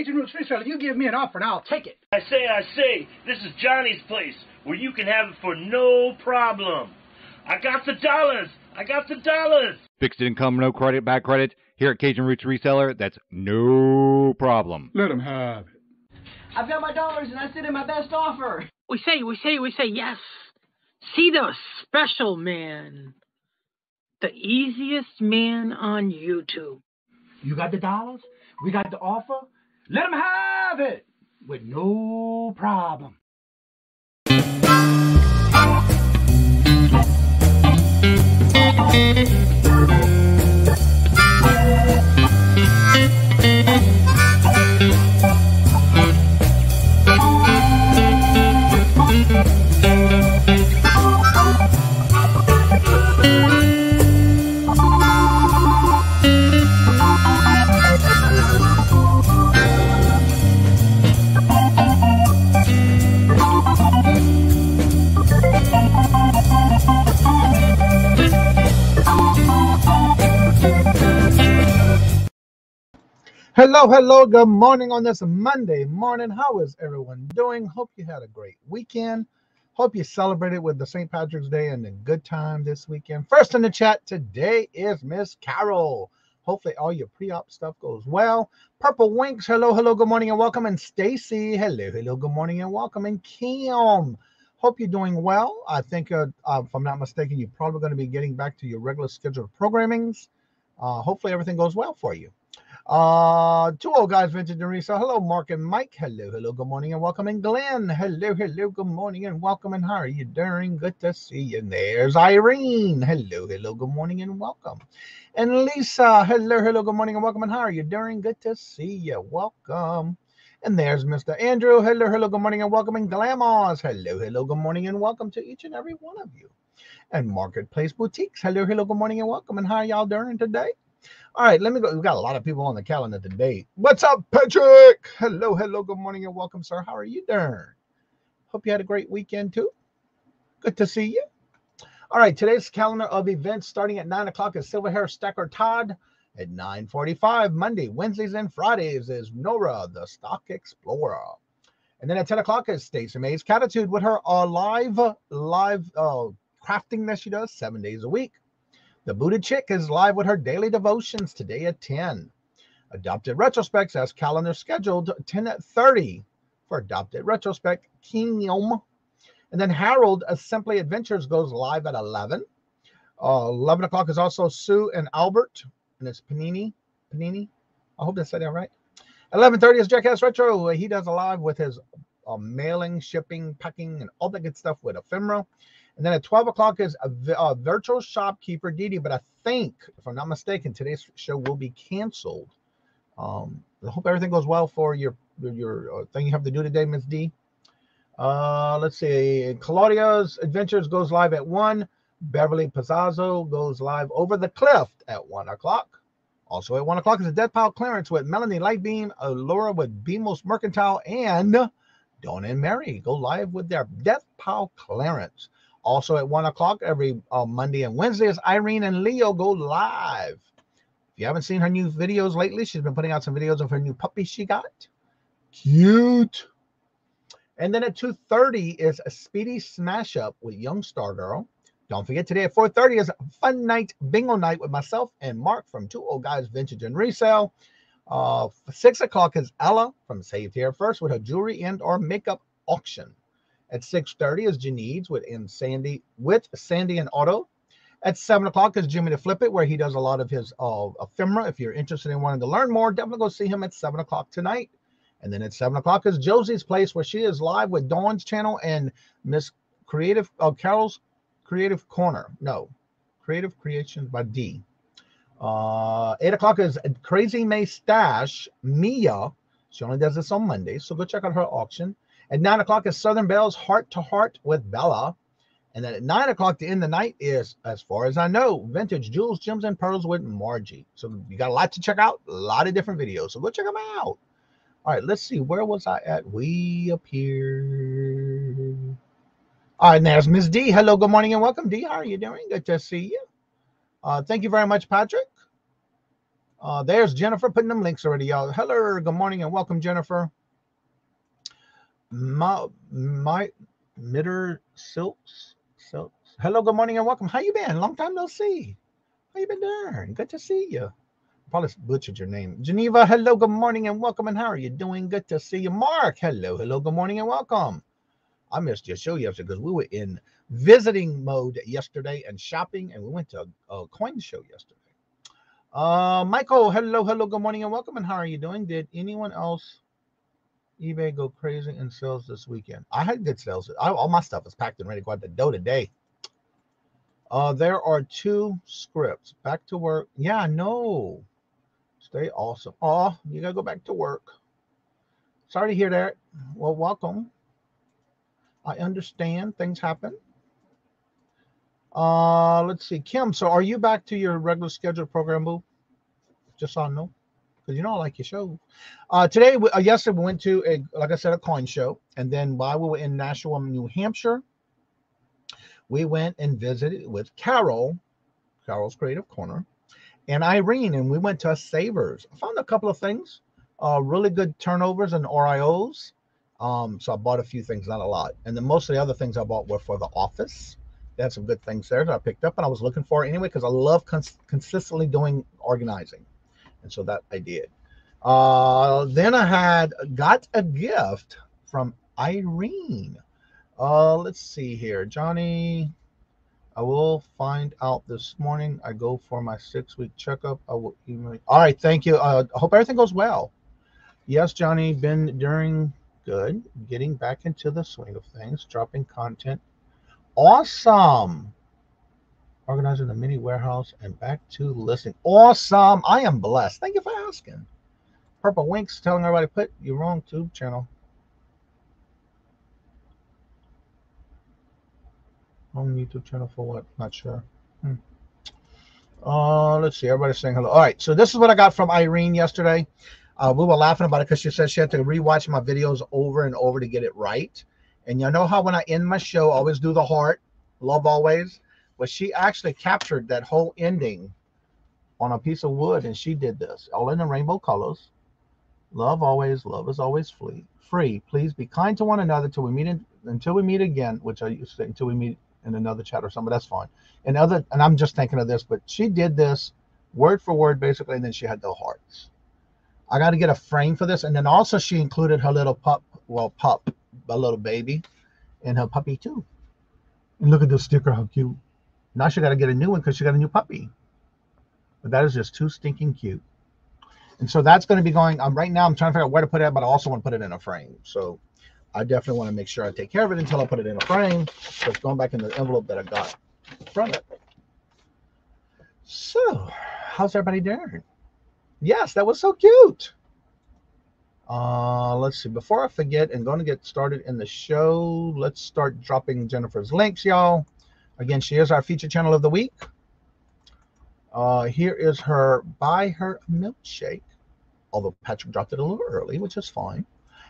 Cajun Roots Reseller. You give me an offer and I'll take it. I say, this is Johnny's place, where you can have it for no problem. I got the dollars. Fixed income, no credit, bad credit. Here at Cajun Roots Reseller, that's no problem. Let them have it. I've got my dollars and I sit in my best offer. We say yes. See the special man. The easiest man on YouTube. You got the dollars? We got the offer? Let them have it with no problem. Hello, good morning on this Monday morning. How is everyone doing? Hope you had a great weekend. Hope you celebrated with the St. Patrick's Day and a good time this weekend. First in the chat today is Miss Carol. Hopefully all your pre-op stuff goes well. Purple Winks, hello, good morning and welcome. And Stacy, hello, good morning and welcome. And Kim, hope you're doing well. I think, if I'm not mistaken, you're probably going to be getting back to your regular scheduled programmings. Hopefully everything goes well for you. Two old guys, Vintage and Resale. Hello, Mark and Mike. Hello, good morning and welcome. And Glenn, hello, good morning and welcome. And how are you doing? Good to see you. And there's Irene. Hello, good morning and welcome. And Lisa, hello, good morning and welcome. And how are you doing? Good to see you. Welcome. And there's Mr. Andrew. Hello, good morning and welcome. And Glamoz, hello, good morning and welcome to each and every one of you. And Marketplace Boutiques, hello, good morning and welcome. And how are y'all doing today? All right, let me go. We've got a lot of people on the calendar today. What's up, Patrick? Hello, good morning and welcome, sir. How are you doing? Hope you had a great weekend too. Good to see you. All right, today's calendar of events starting at 9 o'clock is Silver Hair Stacker Todd. At 9:45, Monday, Wednesdays, and Fridays is Nora, the Stock Explorer. And then at 10 o'clock is Stacey May's Catitude with her live crafting that she does 7 days a week. The Booted Chick is live with her daily devotions today at 10. Adopted Retrospects has calendar scheduled 10:30 for Adopted Retrospect Kingdom. And then Harold Simply Adventures goes live at 11. 11 o'clock is also Sue and Albert, and it's Panini. I hope I said that right. 11:30 is Jackass Retro. He does a live with his mailing, shipping, packing, and all that good stuff with ephemera. And then at 12 o'clock is a virtual shopkeeper, Didi. But I think, if I'm not mistaken, today's show will be canceled. I hope everything goes well for your thing you have to do today, Miss D. Let's see. Claudia's Adventures goes live at 1. Beverly Pizzazzo goes live over the cliff at 1 o'clock. Also at 1 o'clock is a Death Pile Clearance with Melanie Lightbeam, Laura with Beamos Mercantile, and Dawn and Mary go live with their Death Pile Clearance. Also at 1 o'clock every Monday and Wednesdays, Irene and Leo go live. If you haven't seen her new videos lately, she's been putting out some videos of her new puppy she got. Cute. And then at 2:30 is a Speedy Smash Up with Young Star Girl. Don't forget, today at 4:30 is a Fun Night Bingo Night with myself and Mark from Two Old Guys Vintage and Resale. 6 o'clock is Ella from Saved Here First with her jewelry and or makeup auction. At 6:30 is Janine's with Sandy and Otto. At 7 o'clock is Jimmy to Flip It, where he does a lot of his ephemera. If you're interested in wanting to learn more, definitely go see him at 7 o'clock tonight. And then at 7 o'clock is Josie's Place, where she is live with Dawn's channel and Miss Carol's Creative Corner. No, Creative Creations by D. 8 o'clock is Crazy May Stash, Mia. She only does this on Mondays, so go check out her auction. At 9 o'clock is Southern Belle's Heart to Heart with Bella. And then at 9 o'clock to end the night is, as far as I know, Vintage Jewels, Gems, and Pearls with Margie. So you got a lot to check out, a lot of different videos. So go check them out. All right, let's see. Where was I at? Way up here. All right, and there's Miss D. Hello, good morning, and welcome. D, how are you doing? Good to see you. Thank you very much, Patrick. There's Jennifer putting them links already, y'all. Hello, good morning, and welcome, Jennifer. My Mitter Silks. Hello, good morning, and welcome. How you been? Long time no see. How you been doing? Good to see you. Probably butchered your name. Geneva, hello, good morning, and welcome. And how are you doing? Good to see you. Mark, hello, good morning, and welcome. I missed your show yesterday because we were in visiting mode yesterday and shopping, and we went to a coin show yesterday. Michael, hello, good morning, and welcome. And how are you doing? Did anyone else eBay go crazy in sales this weekend? I had good sales. All my stuff is packed and ready to go out the door today. There are 2 scripts. Back to work. Yeah, no. Stay awesome. Oh, you gotta go back to work. Sorry to hear that. Well, welcome. I understand things happen. Let's see. Kim, so are you back to your regular scheduled program, boo? Just so I know. Because you know I like your show. Today, yesterday we went to like I said, a coin show. And then while we were in Nashua, New Hampshire, we went and visited with Carol's Creative Corner, and Irene, and we went to a Savers. I found a couple of things, really good turnovers and RIOs. So I bought a few things, not a lot. And then most of the other things I bought were for the office. They had some good things there that I picked up and I was looking for anyway, because I love consistently doing organizing. And so that I did. Then I got a gift from Irene. Let's see here. Johnny, I will find out this morning. I go for my 6-week checkup. I will email. All right, thank you. I hope everything goes well. Yes, Johnny, been doing good. Getting back into the swing of things, dropping content. Awesome. Organizing the mini warehouse and back to listing. Awesome. I am blessed. Thank you for asking. Purple Winks telling everybody put your wrong tube channel. Wrong YouTube channel for what? Not sure. Let's see. Everybody's saying hello. All right. So this is what I got from Irene yesterday. We were laughing about it because she said she had to rewatch my videos over and over to get it right. And you know how when I end my show, I always do the heart, love always. Well, she actually captured that whole ending on a piece of wood, and she did this all in the rainbow colors. Love always, love is always free. Please be kind to one another until we meet again, which I used to say until we meet in another chat or something, but that's fine. And I'm just thinking of this, but she did this word for word basically, and then she had the hearts. I got to get a frame for this. And then also she included her little a little baby, and her puppy too. And look at this sticker, how cute. Now she got to get a new one because she got a new puppy. But that is just too stinking cute. And so that's going to be going. Right now I'm trying to figure out where to put it, but I also want to put it in a frame. So I definitely want to make sure I take care of it until I put it in a frame. So it's going back in the envelope that I got from it. So how's everybody doing? Yes, that was so cute. Let's see. Before I forget and going to get started in the show, let's start dropping Jennifer's links, y'all. Again, she is our feature channel of the week. Here is her buy her milkshake, although Patrick dropped it a little early, which is fine.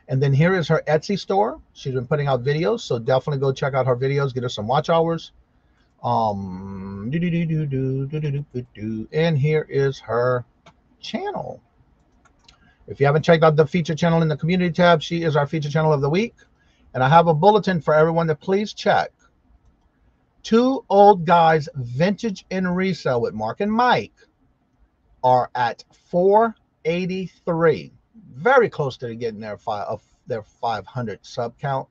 And then here is her Etsy store. She's been putting out videos, so definitely go check out her videos, get her some watch hours. And here is her channel. If you haven't checked out the feature channel in the community tab, she is our feature channel of the week. And I have a bulletin for everyone to please check. 2 Old Guys Vintage and Resell with Mark and Mike are at 483. Very close to getting their 500 sub count.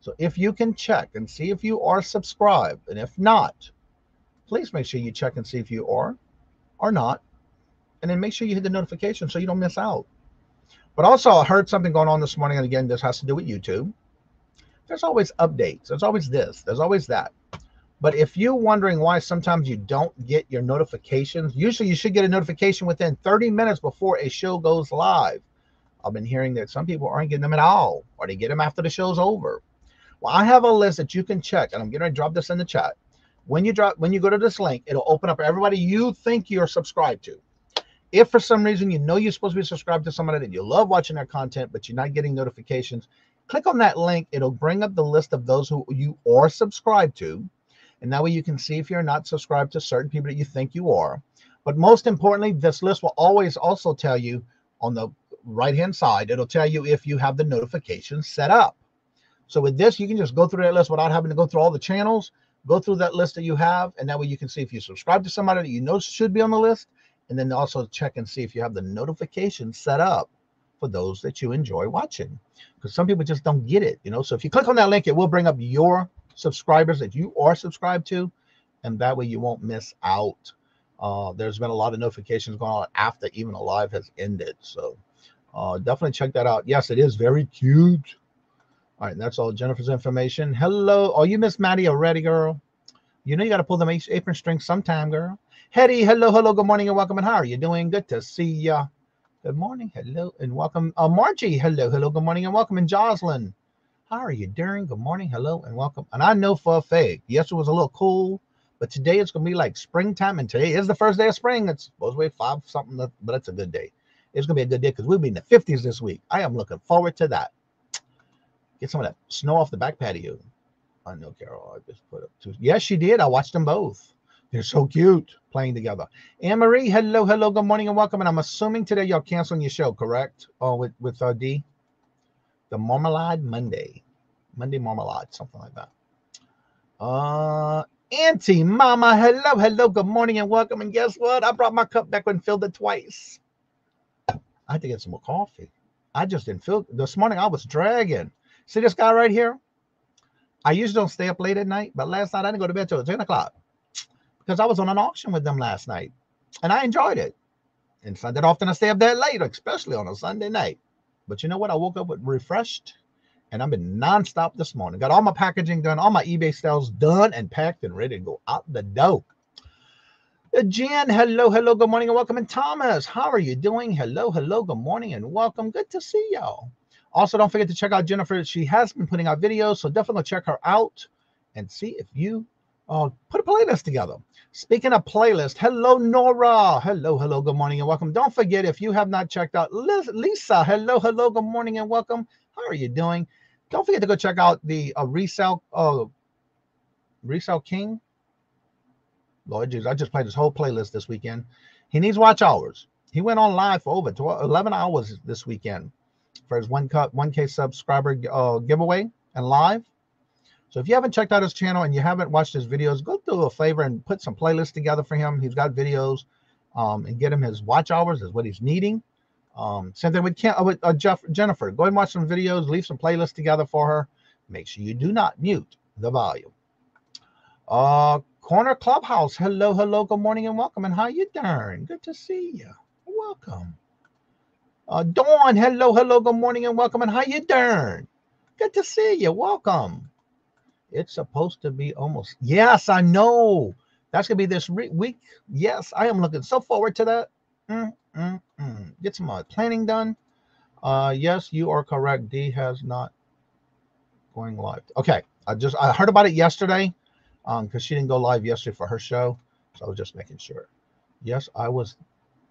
So if you can check and see if you are subscribed, and if not, please make sure you check and see if you are or not. And then make sure you hit the notification so you don't miss out. But also, I heard something going on this morning, and again, this has to do with YouTube. There's always updates. There's always this. There's always that. But if you're wondering why sometimes you don't get your notifications, usually you should get a notification within 30 minutes before a show goes live. I've been hearing that some people aren't getting them at all, or they get them after the show's over. Well, I have a list that you can check, and I'm going to drop this in the chat. When you go to this link, it'll open up everybody you think you're subscribed to. If for some reason you know you're supposed to be subscribed to somebody that you love watching their content, but you're not getting notifications, click on that link. It'll bring up the list of those who you are subscribed to. And that way you can see if you're not subscribed to certain people that you think you are. But most importantly, this list will always also tell you on the right-hand side, it'll tell you if you have the notifications set up. So with this, you can just go through that list without having to go through all the channels. Go through that list that you have, and that way you can see if you subscribe to somebody that you know should be on the list, and then also check and see if you have the notifications set up for those that you enjoy watching. Because some people just don't get it, you know. So if you click on that link, it will bring up your subscribers that you are subscribed to, and that way you won't miss out. There's been a lot of notifications going on after even a live has ended. So definitely check that out. Yes, it is very cute. All right, that's all Jennifer's information. Hello. Oh, you missed Maddie already, girl. You know you got to pull them apron strings sometime, girl. Hetty, hello, good morning, and welcome. And how are you doing? Good to see ya. Good morning, hello, and welcome. Margie, hello, good morning, and welcome. And Jocelyn, how are you doing? Good morning, hello, and welcome. And I know for a fact, yes, it was a little cool, but today it's going to be like springtime, and today is the first day of spring. It's supposed to be 5 something, but it's a good day. It's going to be a good day because we'll be in the 50s this week. I am looking forward to that. Get some of that snow off the back patio. I know, Carol. I just put up 2. Yes, she did. I watched them both. They're so cute playing together. Anne-Marie, hello, good morning, and welcome. And I'm assuming today you're canceling your show, correct? Oh, with D? The Marmalade Monday. Monday Marmalade, something like that. Auntie, Mama, hello, good morning, and welcome. And guess what? I brought my cup back and filled it twice. I had to get some more coffee. I just didn't feel this morning. I was dragging. See this guy right here? I usually don't stay up late at night, but last night I didn't go to bed till 10 o'clock because I was on an auction with them last night, and I enjoyed it. And so that often I stay up that late, especially on a Sunday night. But you know what? I woke up with refreshed, and I've been nonstop this morning. Got all my packaging done, all my eBay sales done and packed and ready to go out the door. Jen, hello, good morning, and welcome. And Thomas, how are you doing? Hello, good morning, and welcome. Good to see y'all. Also, don't forget to check out Jennifer. She has been putting out videos, so definitely check her out and see if you put a playlist together. Speaking of playlist, hello, Nora. Hello, good morning, and welcome. Don't forget, if you have not checked out Lisa, hello, good morning, and welcome. How are you doing? Don't forget to go check out the Resell King. Lord Jesus, I just played his whole playlist this weekend. He needs watch hours. He went on live for over 11 hours this weekend for his 1K subscriber giveaway and live. So if you haven't checked out his channel and you haven't watched his videos, go do a favor and put some playlists together for him. He's got videos, and get him his watch hours is what he's needing. Same thing with Jennifer. Go and watch some videos, leave some playlists together for her. Make sure you do not mute the volume. Corner Clubhouse, hello, good morning, and welcome. And how you doing? Good to see you. Welcome. Dawn, hello, good morning, and welcome. And how you doing? Good to see you. Welcome. It's supposed to be almost. Yes, I know. That's going to be this week. Yes, I am looking so forward to that. Get some planning done. Yes, you are correct. D has not going live. Okay. I heard about it yesterday because she didn't go live yesterday for her show. So I was just making sure. Yes, I was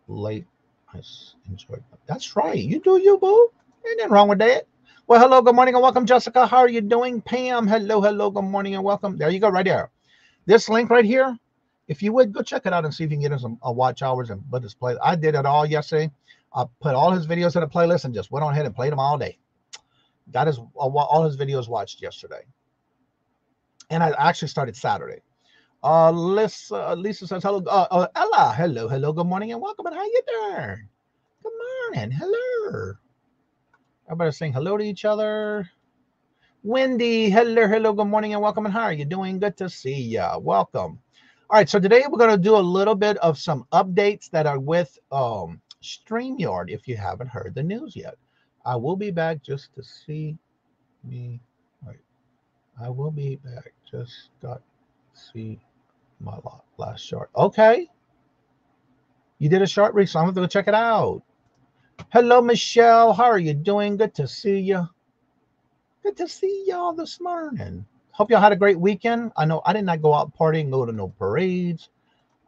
late. I enjoyed it. That's right. You do you, boo. Ain't nothing wrong with that. Well, hello, good morning, and welcome, Jessica. How are you doing? Pam, hello, good morning, and welcome. There you go, right there. This link right here, if you would, go check it out and see if you can get him some watch hours and put his play. I did it all yesterday. I put all his videos in a playlist and just went on ahead and played them all day. Got all his videos watched yesterday. And I actually started Saturday. Lisa says, hello. Ella, hello, good morning, and welcome. And how you doing? Good morning. Hello. Everybody saying hello to each other. Wendy, hello, good morning, and welcome. And how are you doing? Good to see ya. Welcome. All right, so today we're going to do a little bit of some updates that are with StreamYard if you haven't heard the news yet. I will be back just to see me. Wait, I will be back. Just got to see my last short. Okay. You did a short read, so I'm going to go check it out. Hello, Michelle. How are you doing? Good to see you. Good to see y'all this morning. Hope y'all had a great weekend. I know I did not go out partying, go to no parades.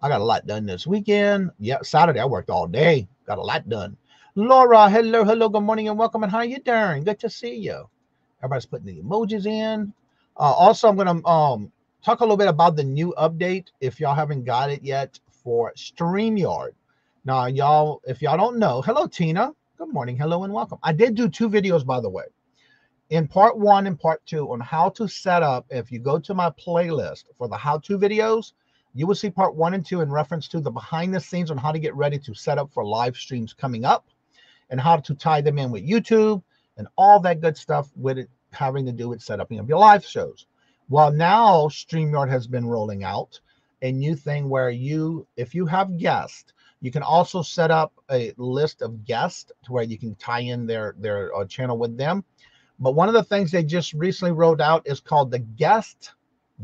I got a lot done this weekend. Yeah, Saturday I worked all day. Got a lot done. Laura, hello, good morning, and welcome. And how you doing? Good to see you. Everybody's putting the emojis in. Also, I'm going to talk a little bit about the new update if y'all haven't got it yet for StreamYard. Now, y'all, if y'all don't know, hello, Tina. Good morning. Hello and welcome. I did do 2 videos, by the way, in part 1 and part 2 on how to set up. If you go to my playlist for the how-to videos, you will see part 1 and 2 in reference to the behind the scenes on how to get ready to set up for live streams coming up and how to tie them in with YouTube and all that good stuff with it having to do with setting up your live shows. Well, now StreamYard has been rolling out a new thing where if you have guests, you can also set up a list of guests to where you can tie in their channel with them. But one of the things they just recently rolled out is called the guest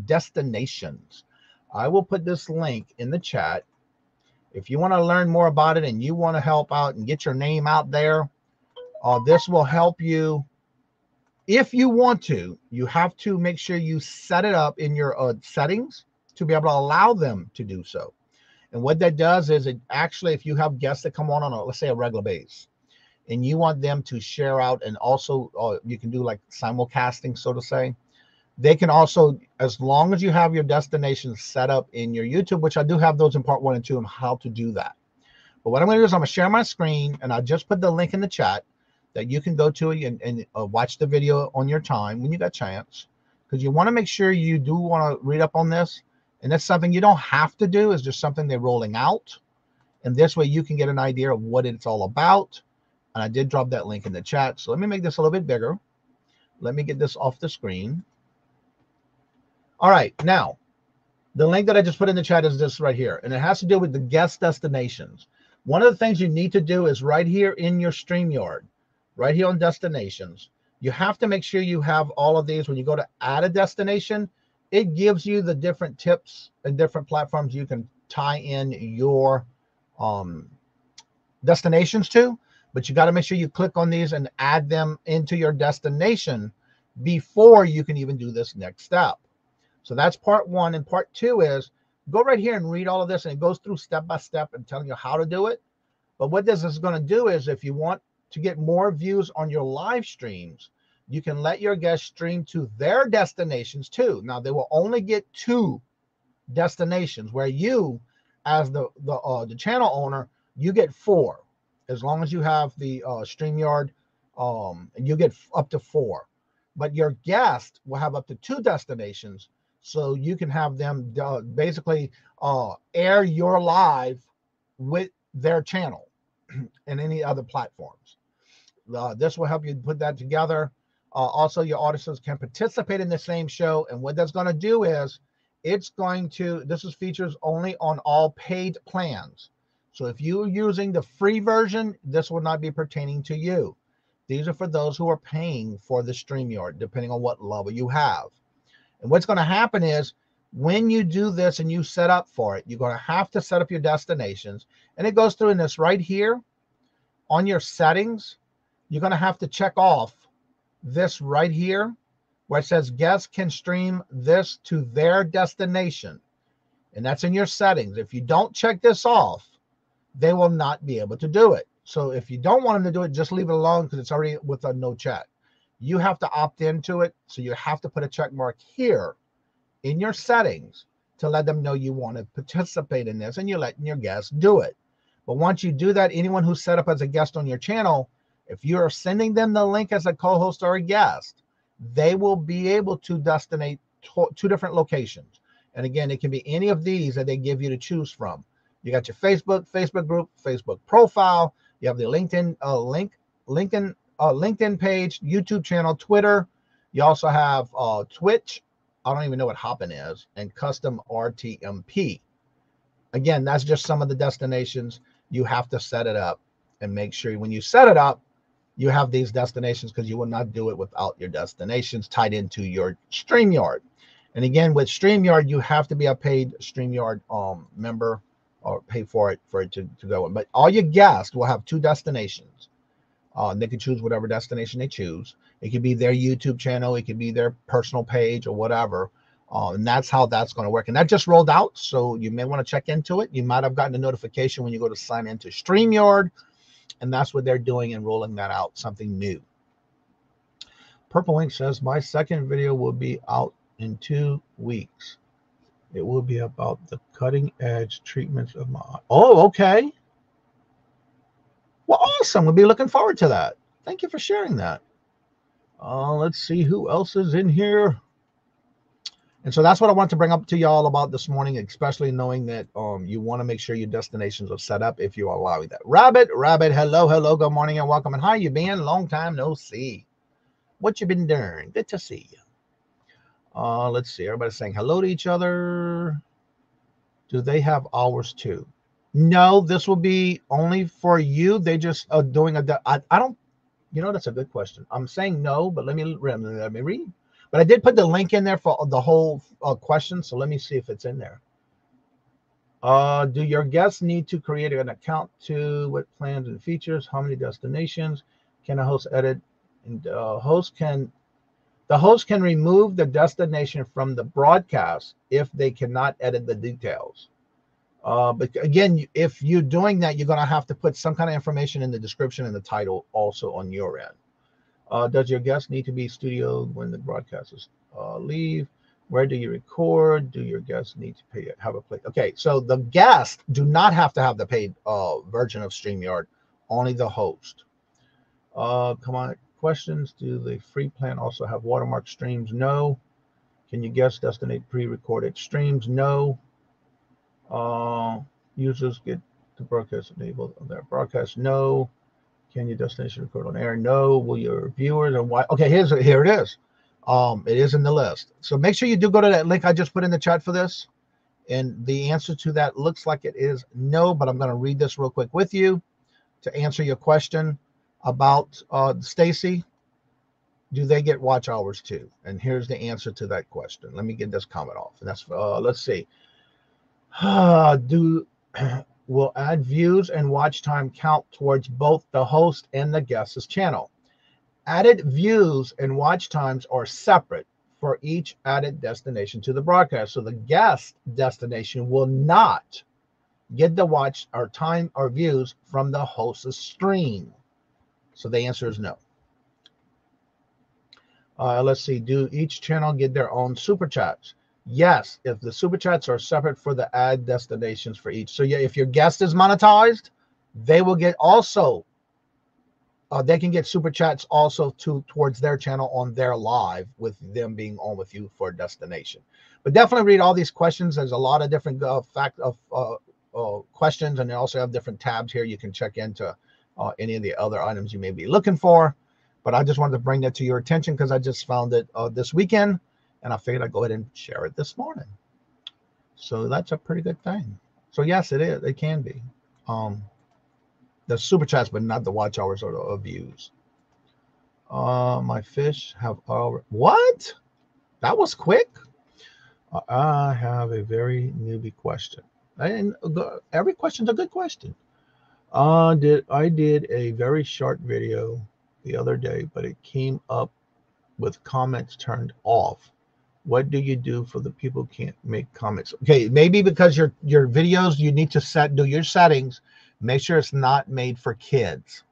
destinations. I will put this link in the chat. If you want to learn more about it and you want to help out and get your name out there, this will help you. If you want to, you have to make sure you set it up in your settings to be able to allow them to do so. And what that does is it actually, if you have guests that come on let's say a regular base, and you want them to share out, and also you can do like simulcasting, so to say. They can also, as long as you have your destinations set up in your YouTube, which I do have those in part 1 and 2 on how to do that. But what I'm going to do is I'm going to share my screen, and I'll just put the link in the chat that you can go to and watch the video on your time when you got a chance, because you want to make sure you do want to read up on this. And that's something you don't have to do. It's just something they're rolling out. And this way you can get an idea of what it's all about. And I did drop that link in the chat. So let me make this a little bit bigger. Let me get this off the screen. All right. Now, the link that I just put in the chat is this right here. And it has to do with the guest destinations. One of the things you need to do is right here in your StreamYard, right here on destinations, you have to make sure you have all of these. When you go to add a destination, it gives you the different tips and different platforms you can tie in your destinations to. But you got to make sure you click on these and add them into your destination before you can even do this next step. So that's part 1. And part 2 is go right here and read all of this. And it goes through step by step and telling you how to do it. But what this is going to do is if you want to get more views on your live streams, you can let your guests stream to their destinations too. Now, they will only get 2 destinations, where you, as the channel owner, you get 4. As long as you have the StreamYard, you get up to 4. But your guest will have up to 2 destinations, so you can have them basically air your live with their channel and any other platforms. This will help you put that together. Also, your audiences can participate in the same show. And what that's going to do is this is features only on all paid plans. So if you're using the free version, this will not be pertaining to you. These are for those who are paying for the StreamYard, depending on what level you have. And what's going to happen is when you do this and you set up for it, you're going to have to set up your destinations. And it goes through in this right here on your settings. You're going to have to check off this right here where it says guests can stream this to their destination. And that's in your settings. If you don't check this off, they will not be able to do it. So if you don't want them to do it, just leave it alone because it's already with a no check. You have to opt into it. So you have to put a check mark here in your settings to let them know you want to participate in this, and you're letting your guests do it. But once you do that, anyone who's set up as a guest on your channel, if you're sending them the link as a co-host or a guest, they will be able to destinate 2 different locations. And again, it can be any of these that they give you to choose from. You got your Facebook group, Facebook profile. You have the LinkedIn LinkedIn page, YouTube channel, Twitter. You also have Twitch. I don't even know what Hoppin is, and custom RTMP. Again, that's just some of the destinations. You have to set it up and make sure when you set it up, you have these destinations, because you will not do it without your destinations tied into your StreamYard. And again, with StreamYard, you have to be a paid StreamYard member or pay for it to go in. But all your guests will have 2 destinations. They can choose whatever destination they choose. It could be their YouTube channel. It could be their personal page or whatever. And that's how that's going to work. And that just rolled out, so you may want to check into it. You might have gotten a notification when you go to sign into StreamYard. And that's what they're doing and rolling that out, something new. Purple Ink says, my second video will be out in 2 weeks. It will be about the cutting edge treatments of my. Oh, okay. Well, awesome. We'll be looking forward to that. Thank you for sharing that. Let's see who else is in here. And so that's what I want to bring up to y'all about this morning, especially knowing that you want to make sure your destinations are set up if you allow that. Rabbit, hello, good morning and welcome. And how you been? Long time no see. What you been doing? Good to see you. Let's see. Everybody's saying hello to each other. Do they have hours too? No, this will be only for you. They just are doing I don't, that's a good question. I'm saying no, but let me read. But I did put the link in there for the whole question, so let me see if it's in there. Do your guests need to create an account to what plans and features? How many destinations can a host edit? And the host can remove the destination from the broadcast if they cannot edit the details. But again, if you're doing that, you're going to have to put some kind of information in the description and the title also on your end. Does your guest need to be studioed when the broadcasters leave? Where do you record? Do your guests need to have a play? Okay, so the guests do not have to have the paid version of StreamYard, only the host. Come on, questions. Do the free plan also have watermark streams? No. Can your guests destinate pre-recorded streams? No. Users get the broadcast enabled on their broadcast? No. Can your destination record on air? No. Will your viewers and why? Okay, here it is. It is in the list. So make sure you do go to that link I just put in the chat for this. And the answer to that looks like it is no, but I'm going to read this real quick with you to answer your question about Stacy. Do they get watch hours too? And here's the answer to that question. Let me get this comment off. And that's let's see. Will add views and watch time count towards both the host and the guest's channel? Added views and watch times are separate for each added destination to the broadcast. So the guest destination will not get the watch or time or views from the host's stream. So the answer is no. Let's see. Do each channel get their own super chats? Yes, if the super chats are separate for the ad destinations for each. So yeah, if your guest is monetized, they will get also, they can get super chats also towards their channel on their live with them being on with you for a destination. But definitely read all these questions. There's a lot of different questions, and they also have different tabs here. You can check into any of the other items you may be looking for. But I just wanted to bring that to your attention because I just found it this weekend. And I figured I'd go ahead and share it this morning. So that's a pretty good thing. So yes, it is. It can be. The super chats, but not the watch hours or the views. My fish have already. What? That was quick. I have a very newbie question. And every question's a good question. I did a very short video the other day, but it came up with comments turned off. What do you do for the people who can't make comments? Okay, maybe because your videos, you need to do your settings. Make sure it's not made for kids.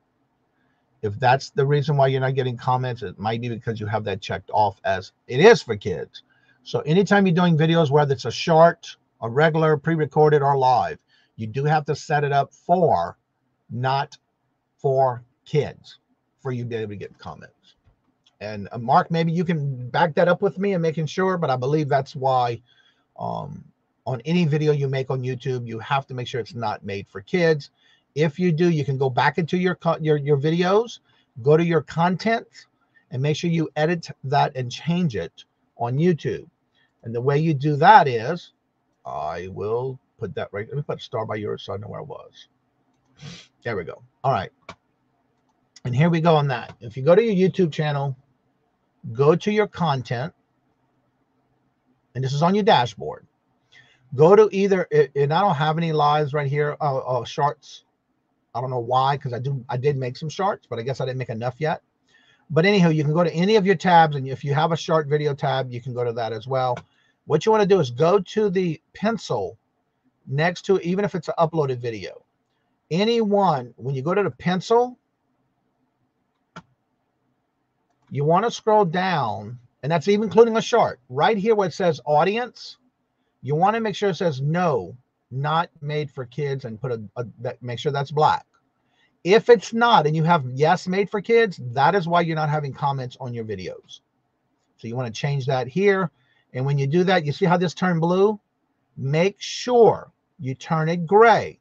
If that's the reason why you're not getting comments, it might be because you have that checked off as it is for kids. So anytime you're doing videos, whether it's a short, a regular, pre-recorded, or live, you do have to set it up for not for kids for you to be able to get comments. And Mark, maybe you can back that up with me and making sure, but I believe that's why on any video you make on YouTube, you have to make sure it's not made for kids. If you do, you can go back into your videos, go to your content, and make sure you edit that and change it on YouTube. And the way you do that is, I will put that right. Let me put a star by yours so I know where I was. There we go. All right. And here we go on that. If you go to your YouTube channel, go to your content, and this is on your dashboard. Go to either, and I don't have any lives right here, shorts. I don't know why, because I did make some shorts, but I guess I didn't make enough yet. But anyhow, you can go to any of your tabs, and if you have a short video tab, you can go to that as well. What you want to do is go to the pencil next to, even if it's an uploaded video. When you go to the pencil, you want to scroll down, and that's even including a short. Right here where it says audience, You want to make sure it says no, not made for kids, and put make sure that's black. If it's not, and you have yes, made for kids, that is why you're not having comments on your videos. So you want to change that here. And when you do that, you see how this turned blue? Make sure you turn it gray.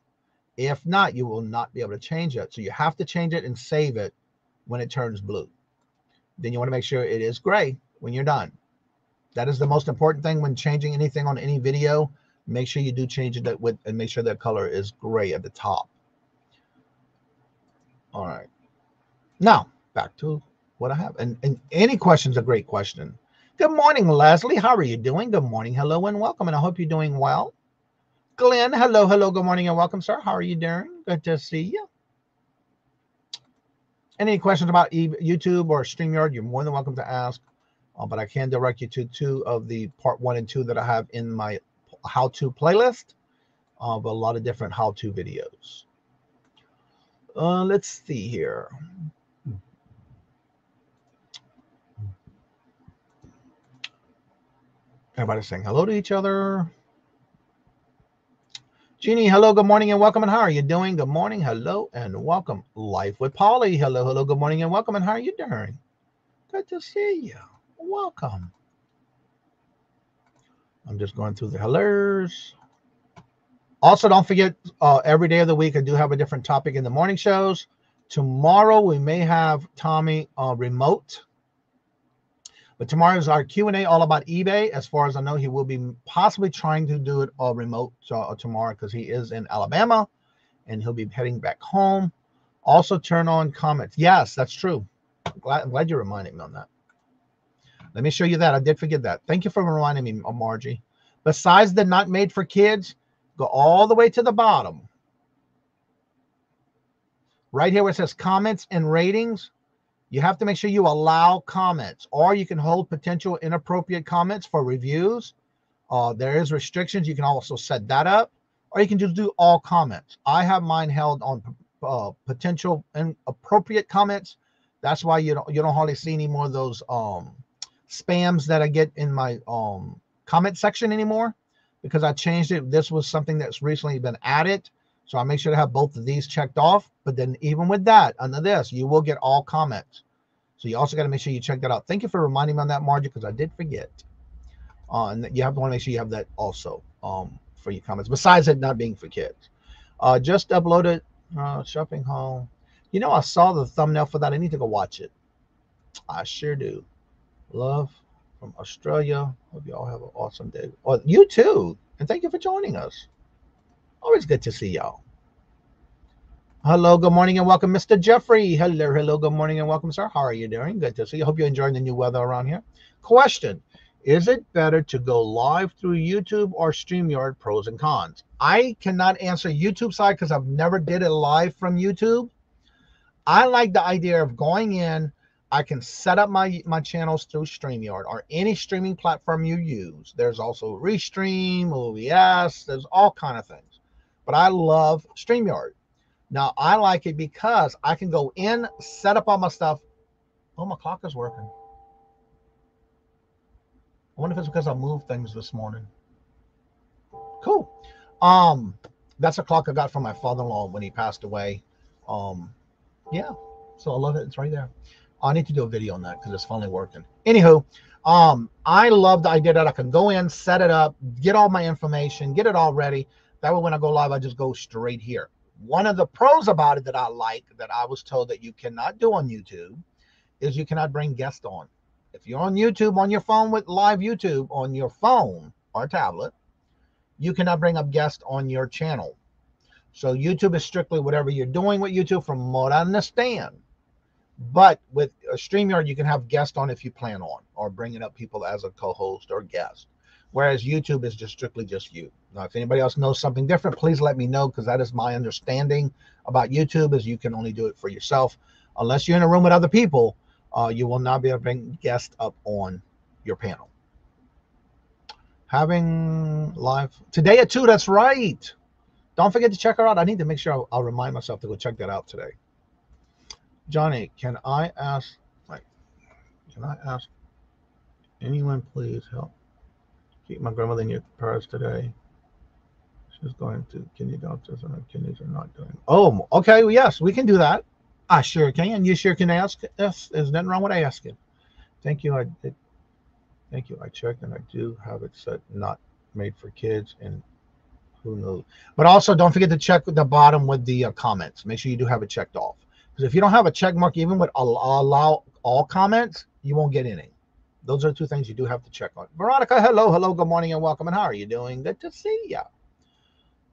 If not, you will not be able to change it. So you have to change it and save it when it turns blue. Then you want to make sure it is gray when you're done. That is the most important thing when changing anything on any video. Make sure you do change it and make sure that color is gray at the top. All right. Now, back to what I have. And any question's a great question. Good morning, Leslie. How are you doing? Good morning. Hello and welcome. And I hope you're doing well. Glenn, hello, hello. Good morning and welcome, sir. How are you doing? Good to see you. Any questions about YouTube or StreamYard, you're more than welcome to ask. But I can direct you to 2 of the part 1 and 2 that I have in my how-to playlist of a lot of different how-to videos. Let's see here. Everybody's saying hello to each other. Jeannie, hello, good morning and welcome. And how are you doing? Good morning, hello, and welcome. Life with Polly, hello, hello, good morning and welcome. And how are you doing? Good to see you. Welcome. I'm just going through the hellos. Also, don't forget, every day of the week, I do have a different topic in the morning shows. Tomorrow, we may have Tommy remote. But tomorrow is our Q&A all about eBay. As far as I know, he will be possibly trying to do it remote tomorrow because he is in Alabama and he'll be heading back home. Also, turn on comments. Yes, that's true. I'm glad you reminded me on that. Let me show you that. I did forget that. Thank you for reminding me, Margie. Besides the not made for kids, go all the way to the bottom. Right here where it says comments and ratings, you have to make sure you allow comments, or you can hold potential inappropriate comments for reviews. There is restrictions. You can also set that up, or you can just do all comments. I have mine held on potential inappropriate comments. That's why you don't hardly see any more of those spams that I get in my comment section anymore, because I changed it. This was something that's recently been added. So I make sure to have both of these checked off. But then even with that, under this, you will get all comments. So you also got to make sure you check that out. Thank you for reminding me on that, Margie, because I did forget. And you have to want to make sure you have that also for your comments, besides it not being for kids. Just uploaded shopping haul. You know, I saw the thumbnail for that. I need to go watch it. I sure do. Love from Australia. Hope you all have an awesome day. Oh, you too. And thank you for joining us. Always good to see y'all. Hello, good morning and welcome, Mr. Jeffrey. Hello, hello, good morning and welcome, sir. How are you doing? Good to see you. Hope you're enjoying the new weather around here. Question: is it better to go live through YouTube or StreamYard? Pros and cons. I cannot answer YouTube side because I've never did it live from YouTube. I like the idea of going in. I can set up my channels through StreamYard or any streaming platform you use. There's also Restream, OBS. There's all kind of things. But I love StreamYard. Now, I like it because I can go in, set up all my stuff. Oh, my clock is working. I wonder if it's because I moved things this morning. Cool. That's a clock I got from my father-in-law when he passed away. Yeah, so I love it. It's right there. I need to do a video on that because it's finally working. Anywho, I love the idea that I can go in, set it up, get all my information, get it all ready. That way when I go live, I just go straight here. One of the pros about it that I like, that I was told that you cannot do on YouTube, is you cannot bring guests on. If you're on YouTube, on your phone with live YouTube, on your phone or tablet, you cannot bring up guests on your channel. So YouTube is strictly whatever you're doing with YouTube, from what I understand. But with a StreamYard, you can have guests on if you plan on, or bringing up people as a co-host or guest. Whereas YouTube is just strictly just you. Now, if anybody else knows something different, please let me know, because that is my understanding about YouTube, is you can only do it for yourself. Unless you're in a room with other people, you will not be able to bring guests up on your panel. Having live today at 2, that's right. Don't forget to check her out. I need to make sure I'll remind myself to go check that out today. Johnny, can I ask anyone please help? Keep my grandmother in your prayers today. She's going to kidney doctors and her kidneys are not doing. Oh, okay. Well, yes, we can do that. I sure can. You sure can ask us. There's nothing wrong with asking. Thank you. Thank you. I checked and I do have it set not made for kids and who knows. But also don't forget to check the bottom with the comments. Make sure you do have it checked off. Because if you don't have a check mark, even with allow all comments, you won't get any. Those are two things you do have to check on. Veronica, hello, hello, good morning and welcome. And how are you doing? Good to see you.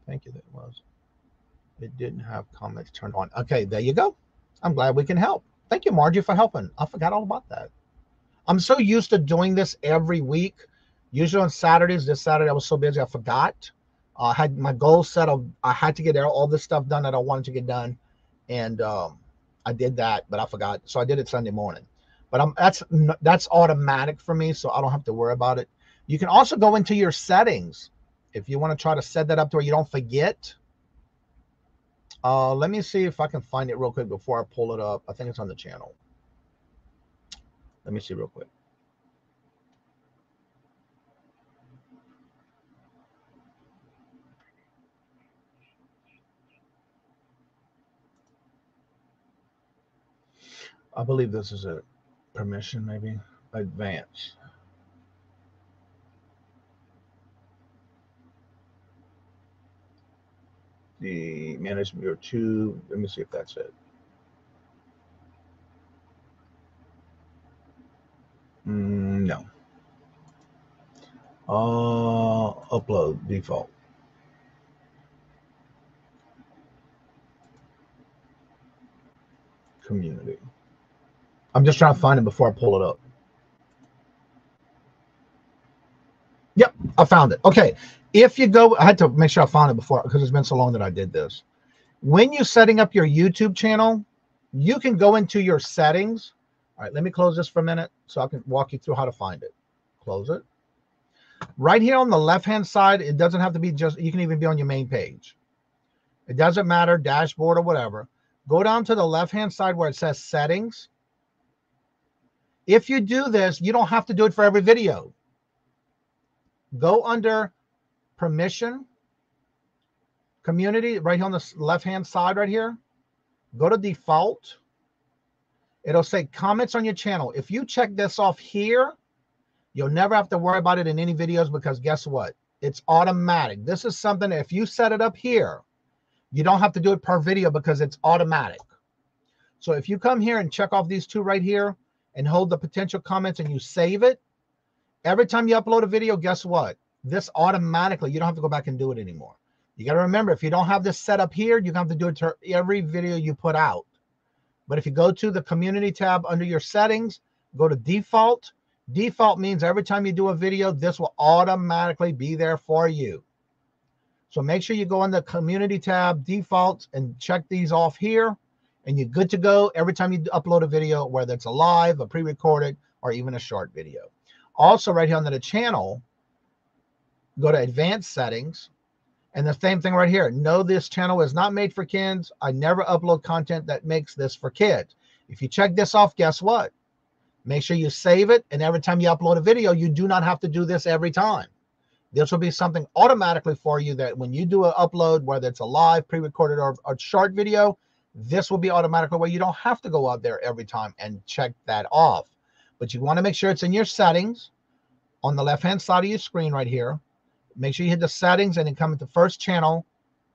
Thank you. That was. It didn't have comments turned on. Okay, there you go. I'm glad we can help. Thank you, Margie, for helping. I forgot all about that. I'm so used to doing this every week. Usually on Saturdays. This Saturday I was so busy I forgot. I had my goal set of I had to get all this stuff done that I wanted to get done, and I did that, but I forgot. So I did it Sunday morning. But that's automatic for me, so I don't have to worry about it. You can also go into your settings if you want to try to set that up to where you don't forget. Let me see if I can find it real quick before I pull it up. I think it's on the channel. Let me see real quick. I believe this is a permission, maybe advance. The management your two. Let me see if that's it. No. Upload default. Community. I'm just trying to find it before I pull it up. Yep, I found it. Okay. If you go, I had to make sure I found it before because it's been so long that I did this. When you're setting up your YouTube channel, you can go into your settings. All right, let me close this for a minute so I can walk you through how to find it. Close it. Right here on the left-hand side, it doesn't have to be just, you can even be on your main page. It doesn't matter, dashboard or whatever. Go down to the left-hand side where it says settings. If you do this, you don't have to do it for every video. Go under permission, community, right here on the left-hand side right here. Go to default. It'll say comments on your channel. If you check this off here, you'll never have to worry about it in any videos because guess what? It's automatic. This is something that if you set it up here, you don't have to do it per video because it's automatic. So if you come here and check off these two right here and hold the potential comments and you save it, every time you upload a video, guess what? This automatically, you don't have to go back and do it anymore. You got to remember, if you don't have this set up here, you're going to have to do it to every video you put out. But if you go to the community tab under your settings, go to default. Default means every time you do a video, this will automatically be there for you. So make sure you go in the community tab, defaults, and check these off here. And you're good to go every time you upload a video, whether it's a live, a pre-recorded, or even a short video. Also, right here under the channel, go to advanced settings. And the same thing right here. No, this channel is not made for kids. I never upload content that makes this for kids. If you check this off, guess what? Make sure you save it. And every time you upload a video, you do not have to do this every time. This will be something automatically for you that when you do an upload, whether it's a live, pre-recorded, or a short video, this will be automatically where you don't have to go out there every time and check that off. But you want to make sure it's in your settings on the left-hand side of your screen right here. Make sure you hit the settings and then come into first channel,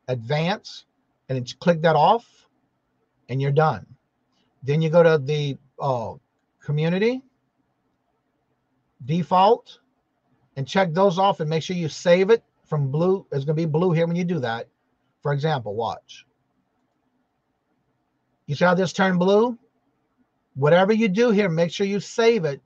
advance, and then click that off, and you're done. Then you go to the community, default, and check those off and make sure you save it from blue. It's going to be blue here when you do that. For example, watch. You see how this turned blue? Whatever you do here, make sure you save it.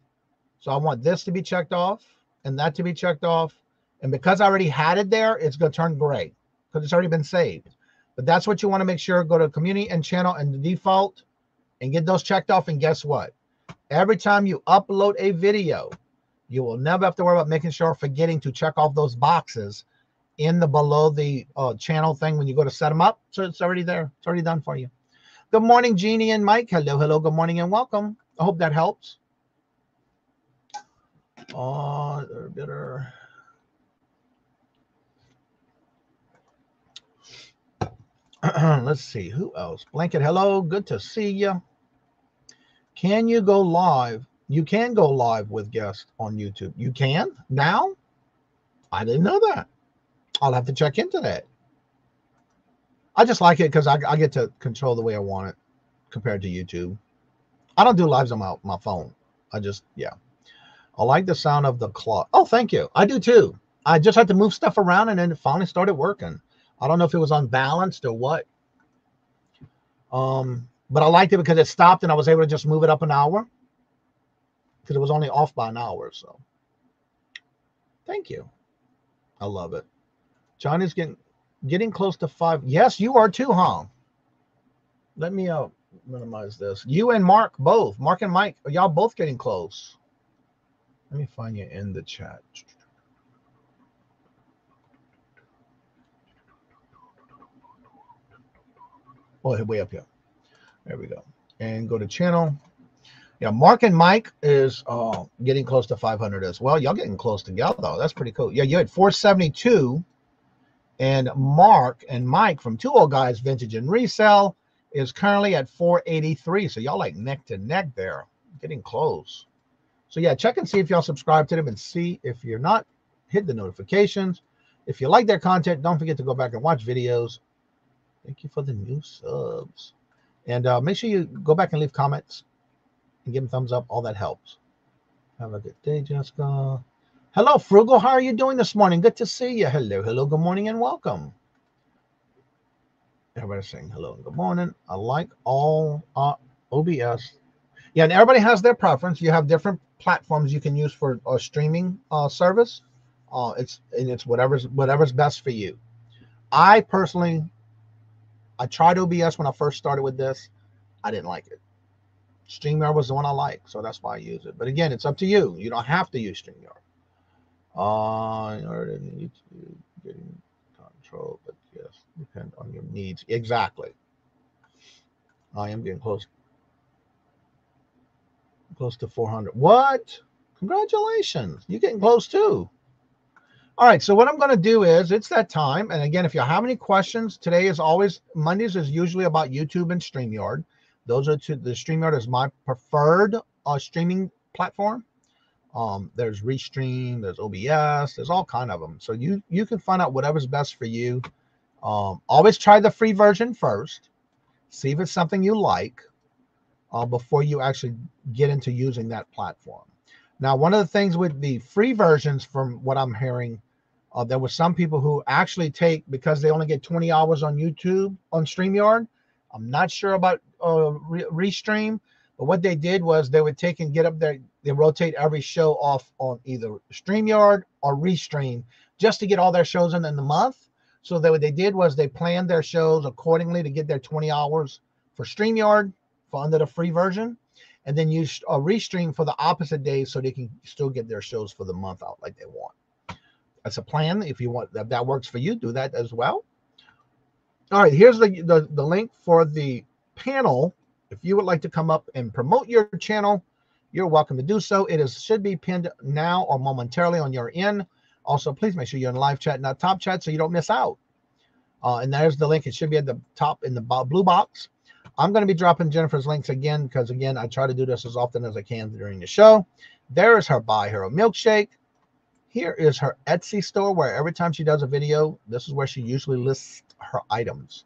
So I want this to be checked off and that to be checked off. And because I already had it there, it's going to turn gray because it's already been saved. But that's what you want to make sure. Go to community and channel and the default and get those checked off. And guess what? Every time you upload a video, you will never have to worry about making sure forgetting to check off those boxes in the below the channel thing when you go to set them up. So it's already there. It's already done for you. Good morning, Jeannie and Mike. Hello, hello. Good morning and welcome. I hope that helps. Let's see. Who else? Blanket, hello. Good to see you. Can you go live? You can go live with guests on YouTube. You can? Now? I didn't know that. I'll have to check into that. I just like it because I get to control the way I want it compared to YouTube. I don't do lives on my phone. Yeah. I like the sound of the clock. Oh, thank you. I do too. I just had to move stuff around and then it finally started working. I don't know if it was unbalanced or what. But I liked it because it stopped and I was able to just move it up an hour because it was only off by an hour. So thank you. I love it. Johnny's getting close to 5. Yes, you are too, huh? Let me minimize this. You and Mark both. Mark and Mike, are y'all both getting close? Let me find you in the chat. Oh, way up here. There we go. And go to channel. Yeah, Mark and Mike is getting close to 500 as well. Y'all getting close together. That's pretty cool. Yeah, you had 472. And Mark and Mike from Two Old Guys Vintage and Resell is currently at 483. So y'all like neck to neck there. Getting close. So yeah, check and see if y'all subscribe to them and see if you're not, hit the notifications. If you like their content, don't forget to go back and watch videos. Thank you for the new subs. And make sure you go back and leave comments and give them thumbs up. All that helps. Have a good day, Jessica. Hello, Frugal. How are you doing this morning? Good to see you. Hello, hello, good morning, and welcome. Everybody's saying hello and good morning. I like all OBS. Yeah, and everybody has their preference. You have different platforms you can use for a streaming service. It's whatever's best for you. I personally, I tried OBS when I first started with this. I didn't like it. StreamYard was the one I liked, so that's why I use it. But again, it's up to you. You don't have to use StreamYard. In order to YouTube getting control, but yes, depend on your needs. Exactly. I am getting close to 400. What? Congratulations. You're getting close too. All right, so what I'm going to do is, it's that time. And again, if you have any questions, today is always, Mondays is usually about YouTube and StreamYard. Those are the StreamYard is my preferred streaming platform. There's Restream, there's OBS, there's all kind of them. So you can find out whatever's best for you. Always try the free version first. See if it's something you like before you actually get into using that platform. Now, one of the things with the free versions, from what I'm hearing, there were some people who actually take, because they only get 20 hours on YouTube, on StreamYard. I'm not sure about Restream, but what they did was they would take and get up there, they rotate every show off on either StreamYard or Restream just to get all their shows in the month. So what they did was they planned their shows accordingly to get their 20 hours for StreamYard for under the free version, and then use Restream for the opposite days so they can still get their shows for the month out like they want. That's a plan. If you want, if that works for you, do that as well. All right, here's the link for the panel. If you would like to come up and promote your channel, you're welcome to do so. It should be pinned now or momentarily on your end. Also, please make sure you're in live chat, not top chat, so you don't miss out. And there's the link. It should be at the top in the blue box. I'm going to be dropping Jennifer's links again because, again, I try to do this as often as I can during the show. There is her Buy Hero Milkshake. Here is her Etsy store, where every time she does a video, this is where she usually lists her items.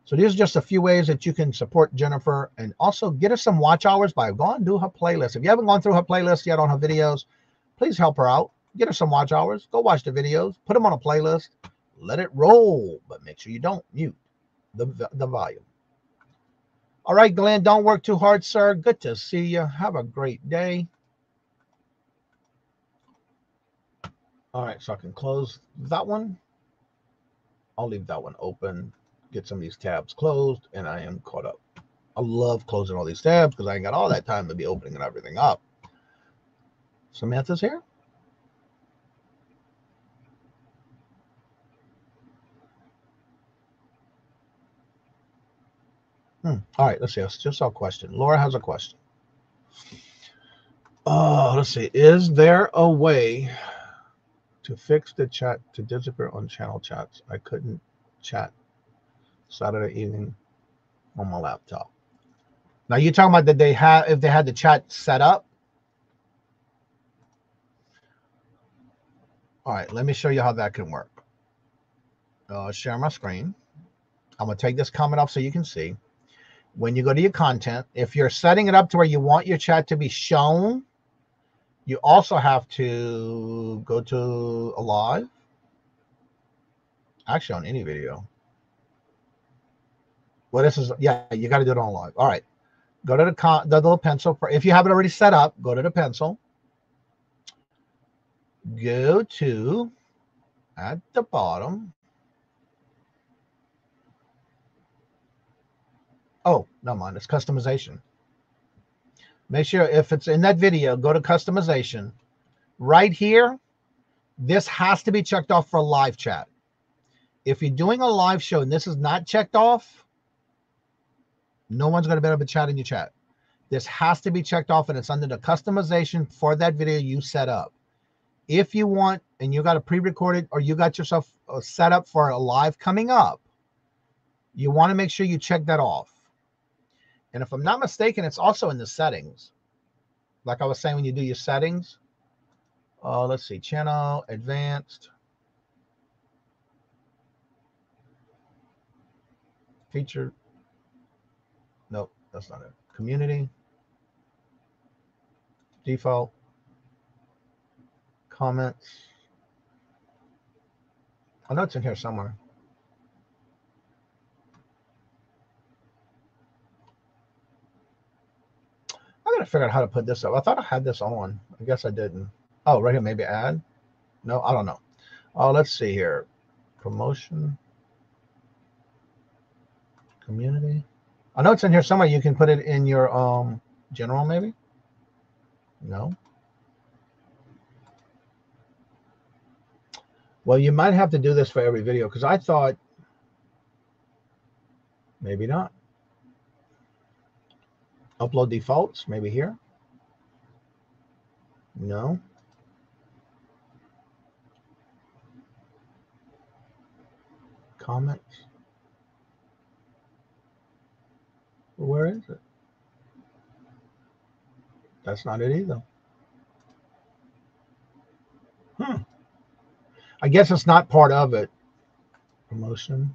So these are just a few ways that you can support Jennifer, and also get her some watch hours by going and do her playlist. If you haven't gone through her playlist yet on her videos, please help her out. Get her some watch hours. Go watch the videos. Put them on a playlist. Let it roll, but make sure you don't mute the volume. All right, Glenn, don't work too hard, sir. Good to see you. Have a great day. All right, so I can close that one. I'll leave that one open. Get some of these tabs closed, and I am caught up. I love closing all these tabs because I ain't got all that time to be opening and everything up. Samantha's here. All right, let's see. Let's just saw a question. Laura has a question. Let's see. Is there a way to fix the chat to disappear on channel chats? I couldn't chat Saturday evening on my laptop. Now you're talking about that they have if they had the chat set up. All right, let me show you how that can work. Share my screen. I'm gonna take this comment off so you can see. When you go to your content, if you're setting it up to where you want your chat to be shown, you also have to go to a live. Actually, on any video. Well, this is, yeah, you got to do it on live. All right. Go to the little pencil. If you have it already set up, go to the pencil. Go to, at the bottom. Oh, no mind, it's customization. Make sure if it's in that video, go to customization. Right here, this has to be checked off for live chat. If you're doing a live show and this is not checked off, no one's going to be able to chat in your chat. This has to be checked off, and it's under the customization for that video you set up. If you want, and you got a pre-recorded or you got yourself set up for a live coming up, you want to make sure you check that off. And if I'm not mistaken, it's also in the settings. Like I was saying, when you do your settings, let's see, channel, advanced, featured. Nope, that's not it. Community, default, comments. I know it's in here somewhere. I gotta figure out how to put this up. I thought I had this on. I guess I didn't. Oh, right here, maybe add. No, I don't know. Oh, let's see here. Promotion, community. I know it's in here somewhere. You can put it in your general, maybe. No. Well, you might have to do this for every video because I thought maybe not. Upload defaults, maybe here. No. Comments. Where is it? That's not it either. I guess it's not part of it. Promotion.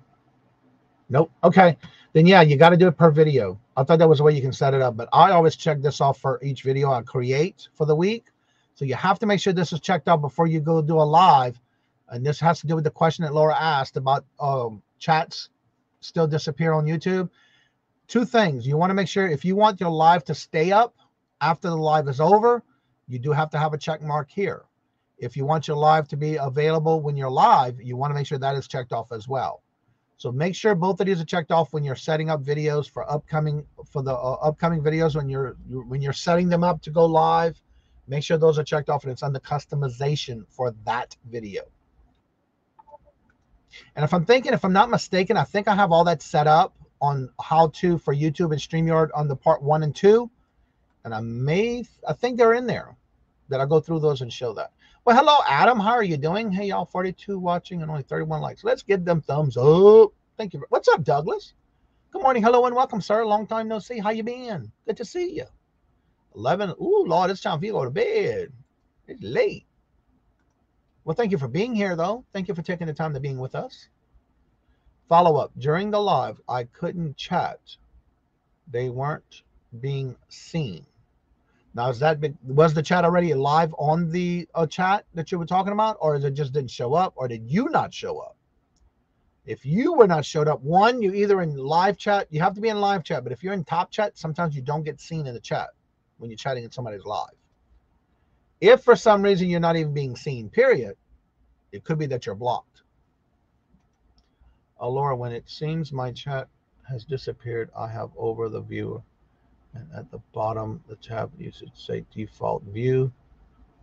Nope. Okay. Then yeah, you got to do it per video. I thought that was the way you can set it up, but I always check this off for each video I create for the week. So you have to make sure this is checked out before you go do a live. And this has to do with the question that Laura asked about chats still disappear on YouTube. Two things. You want to make sure if you want your live to stay up after the live is over, you do have to have a check mark here. If you want your live to be available when you're live, you want to make sure that is checked off as well. So make sure both of these are checked off when you're setting up videos for upcoming videos when you're setting them up to go live. Make sure those are checked off and it's under customization for that video. And if I'm not mistaken, I think I have all that set up on how to for YouTube and StreamYard on the part 1 and 2. And I think they're in there that I'll go through those and show that. Well, hello, Adam. How are you doing? Hey, y'all, 42 watching and only 31 likes. Let's give them thumbs up. Thank you. What's up, Douglas? Good morning. Hello and welcome, sir. Long time no see. How you been? Good to see you. 11. Ooh, Lord, it's time for you to go to bed. It's late. Well, thank you for being here, though. Thank you for taking the time to being with us. Follow up. During the live, I couldn't chat. They weren't being seen. Now, was the chat already live on the chat that you were talking about, or is it just didn't show up, or did you not show up? If you were not showed up, one, you either in live chat, you have to be in live chat, but if you're in top chat, sometimes you don't get seen in the chat when you're chatting in somebody's live. If for some reason you're not even being seen, period, it could be that you're blocked. Laura, when it seems my chat has disappeared, I have over the viewer. And at the bottom, the tab, you should say default view.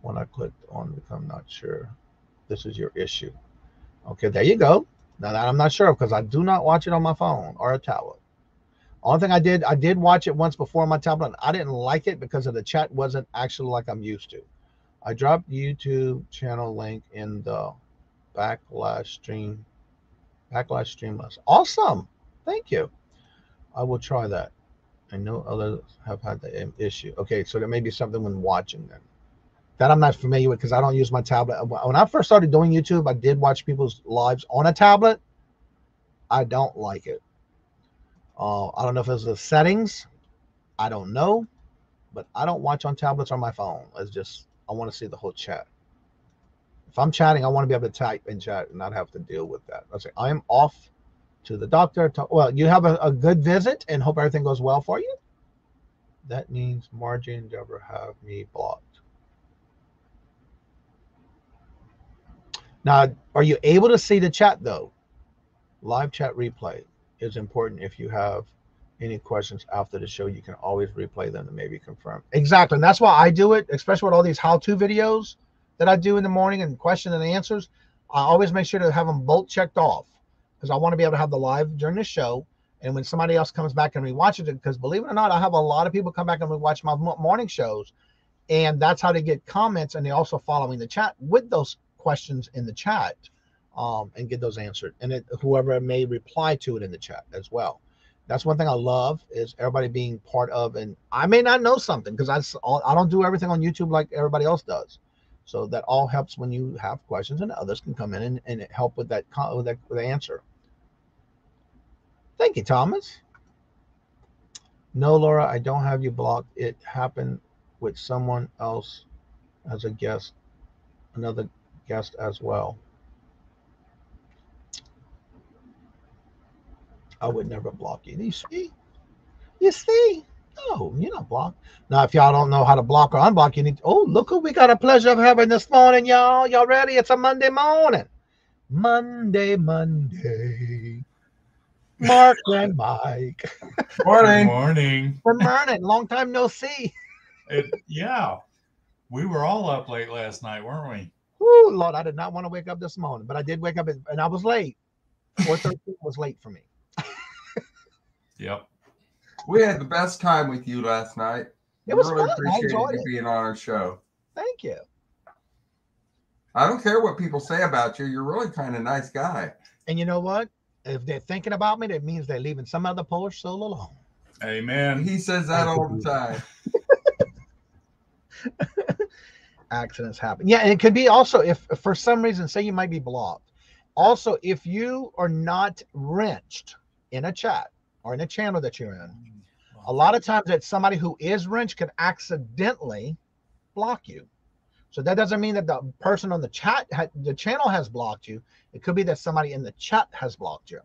When I clicked on it, I'm not sure. This is your issue. Okay, there you go. Now that I'm not sure because I do not watch it on my phone or a tablet. Only thing I did watch it once before on my tablet. And I didn't like it because of the chat wasn't actually like I'm used to. I dropped YouTube channel link in the backlash stream list. Awesome. Thank you. I will try that. I know others have had the issue. Okay, so there may be something when watching then. That I'm not familiar with because I don't use my tablet. When I first started doing YouTube, I did watch people's lives on a tablet. I don't like it. I don't know if it's the settings. I don't know, but I don't watch on tablets or my phone. It's just I want to see the whole chat. If I'm chatting, I want to be able to type and chat and not have to deal with that. I say I am off to the doctor. Well, you have a good visit and hope everything goes well for you. That means Margie and Deborah have me blocked. Now, are you able to see the chat though? Live chat replay is important. If you have any questions after the show, you can always replay them to maybe confirm. Exactly. And that's why I do it, especially with all these how-to videos that I do in the morning and question and answers. I always make sure to have them both checked off because I want to be able to have the live during the show. And when somebody else comes back and rewatches it, because believe it or not, I have a lot of people come back and rewatch my morning shows. And that's how they get comments. And they're also following the chat with those questions in the chat and get those answered. And whoever may reply to it in the chat as well. That's one thing I love is everybody being part of. And I may not know something because I don't do everything on YouTube like everybody else does. So that all helps when you have questions and others can come in and help with that with the answer. Thank you, Thomas. No, Laura, I don't have you blocked. It happened with someone else as a guest, another guest as well. I would never block you. You see? You see? No, you're not blocked. Now, if y'all don't know how to block or unblock, you need to, oh, look who we got a pleasure of having this morning, y'all. Y'all ready? It's a Monday morning. Monday. Mark and Mike. Morning. Good morning. Good morning. Long time no see. Yeah. We were all up late last night, weren't we? Woo, Lord, I did not want to wake up this morning, but I did wake up and I was late. 4:13 was late for me. Yep. We had the best time with you last night. It was really fun. appreciated I enjoyed you it. being on our show. Thank you. I don't care what people say about you. You're really kind of a nice guy. And you know what? If they're thinking about me, that means they're leaving some other Polish soul alone. Amen. He says that all the time. Accidents happen. Yeah, and it could be also if for some reason, say you might be blocked. Also, if you are not wrenched in a chat or in a channel that you're in, a lot of times that somebody who is wrenched can accidentally block you. So that doesn't mean that the person on the chat, the channel has blocked you. It could be that somebody in the chat has blocked you.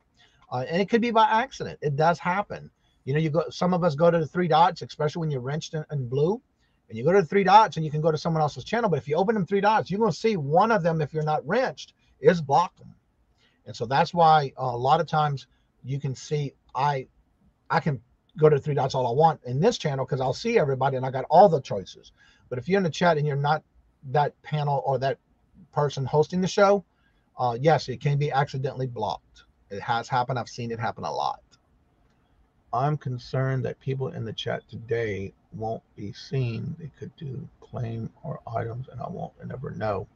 And it could be by accident. It does happen. You know, some of us go to the three dots, especially when you're wrenched in blue. And you go to the three dots and you can go to someone else's channel. But if you open them three dots, you're going to see one of them, if you're not wrenched, is blocked them. And so that's why a lot of times you can see, I can go to the three dots all I want in this channel because I'll see everybody and I got all the choices. But if you're in the chat and you're not that panel or that person hosting the show, yes, it can be accidentally blocked. It has happened. I've seen it happen a lot. I'm concerned that people in the chat today won't be seen. They could do claim or items and I won't never know.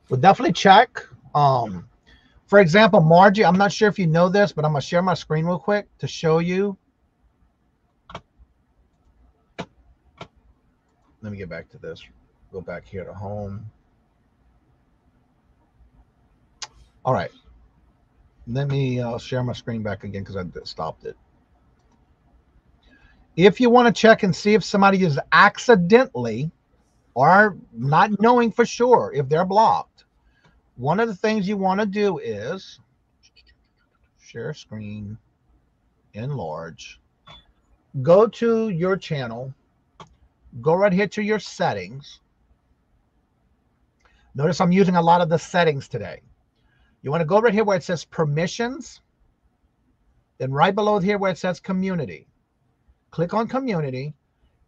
We'll definitely check. For example, Margie, I'm not sure if you know this, but I'm going to share my screen real quick to show you. Let me get back to this. Go back here to home. All right. Let me share my screen back again because I stopped it. If you want to check and see if somebody is accidentally or not knowing for sure if they're blocked, one of the things you want to do is share screen, enlarge, go to your channel, go right here to your settings. Notice I'm using a lot of the settings today. You want to go right here where it says permissions, then right below here where it says community. Click on community.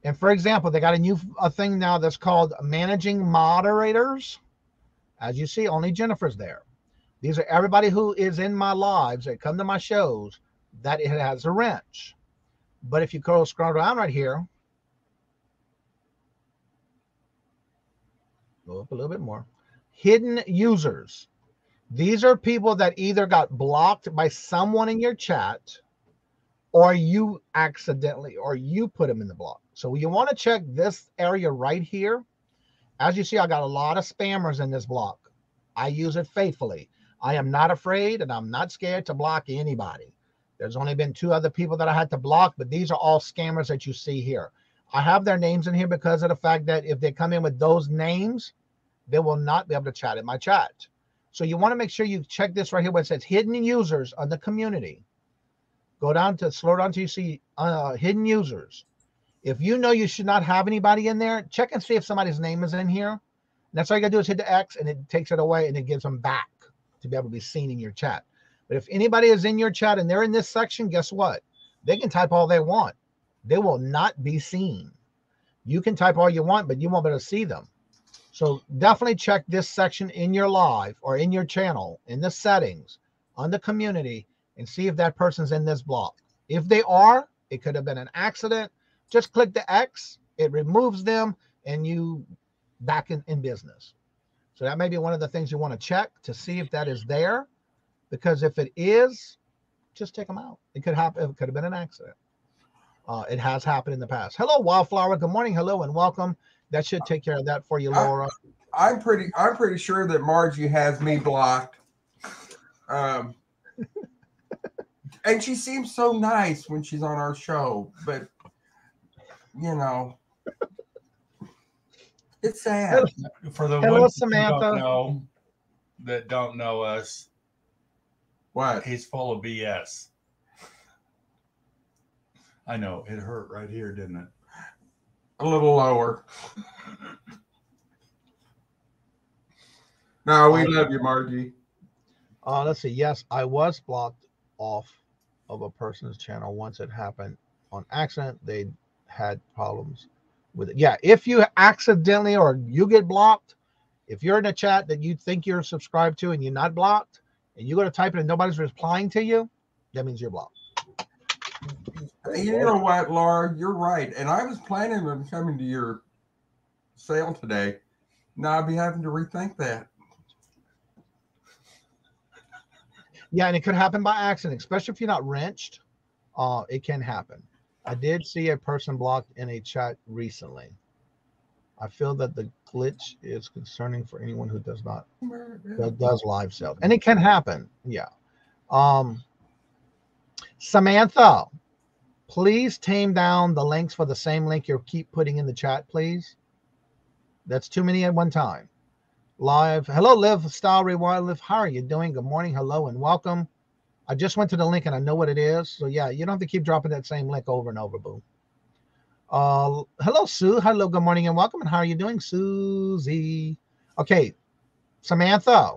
And for example, they got a new thing now that's called managing moderators. As you see, only Jennifer's there. These are everybody who is in my lives that come to my shows that it has a wrench. But if you go scroll down right here, go up a little bit more, hidden users. These are people that either got blocked by someone in your chat, or you accidentally, or you put them in the block. So you want to check this area right here. As you see, I got a lot of spammers in this block. I use it faithfully. I am not afraid and I'm not scared to block anybody. There's only been 2 other people that I had to block, but these are all scammers that you see here. I have their names in here because of the fact that if they come in with those names, they will not be able to chat in my chat. So you want to make sure you check this right here where it says hidden users on the community. Go down to, slow down till you see hidden users. If you know you should not have anybody in there, check and see if somebody's name is in here. And that's all you got to do is hit the X and it takes it away and it gives them back to be able to be seen in your chat. But if anybody is in your chat and they're in this section, guess what? They can type all they want. They will not be seen. You can type all you want, but you won't be able to see them. So definitely check this section in your live or in your channel, in the settings, on the community, and see if that person's in this block. If they are, it could have been an accident. Just click the X, it removes them, and you back in business. So that may be one of the things you want to check to see if that is there, because if it is, just take them out. It could happen. It could have been an accident. It has happened in the past. Hello, Wildflower. Good morning. Hello and welcome. That should take care of that for you, Laura. I'm pretty sure that Margie has me blocked. And she seems so nice when she's on our show, but you know, it's sad. For the Hello, ones Samantha. that don't know us, What? he's full of BS. I know it hurt right here, didn't it? A little lower. No, we love you, Margie. Let's see. Yes, I was blocked off of a person's channel once it happened on accident. They had problems with it. Yeah, if you accidentally or you get blocked, if you're in a chat that you think you're subscribed to and you're not blocked, and you go to type it and nobody's replying to you, that means you're blocked. You know what, Laura? You're right. And I was planning on coming to your sale today. Now I'll be having to rethink that. Yeah, and it could happen by accident, especially if you're not wrenched. It can happen. I did see a person blocked in a chat recently. I feel that the glitch is concerning for anyone who does live sales, and it can happen. Yeah. Samantha, please tame down the links for the same link you keep putting in the chat, please. That's too many at one time. Live. Hello, Live Style Rewind. Live, how are you doing? Good morning. Hello and welcome. I just went to the link and I know what it is. So yeah, you don't have to keep dropping that same link over and over, boo. Hello, Sue. Hello, good morning and welcome. And how are you doing, Susie? Okay, Samantha,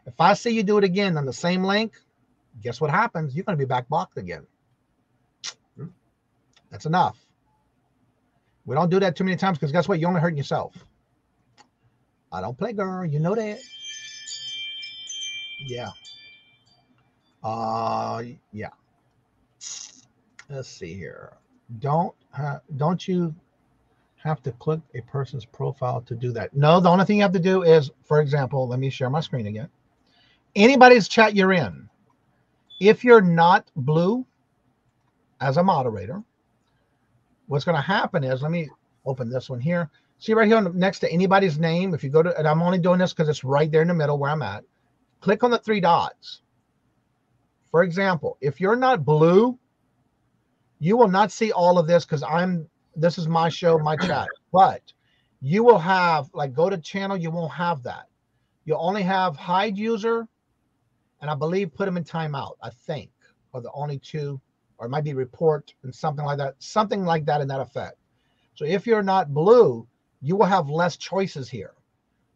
if I see you do it again on the same link, guess what happens? You're going to be back blocked again. That's enough. We don't do that too many times because guess what? You're only hurting yourself. I don't play, girl. You know that. Yeah. Yeah. Let's see here. Don't you have to click a person's profile to do that? No, the only thing you have to do is, for example, let me share my screen again. Anybody's chat you're in, if you're not blue as a moderator, what's going to happen is, let me open this one here. See right here next to anybody's name, if you go to, and I'm only doing this because it's right there in the middle where I'm at, click on the 3 dots. For example, if you're not blue, you will not see all of this because this is my show, my chat. But you will have, like, go to channel, you won't have that. You'll only have hide user, and I believe put them in timeout, I think, are the only 2, or it might be report and something like that in that effect. So if you're not blue, you will have less choices here.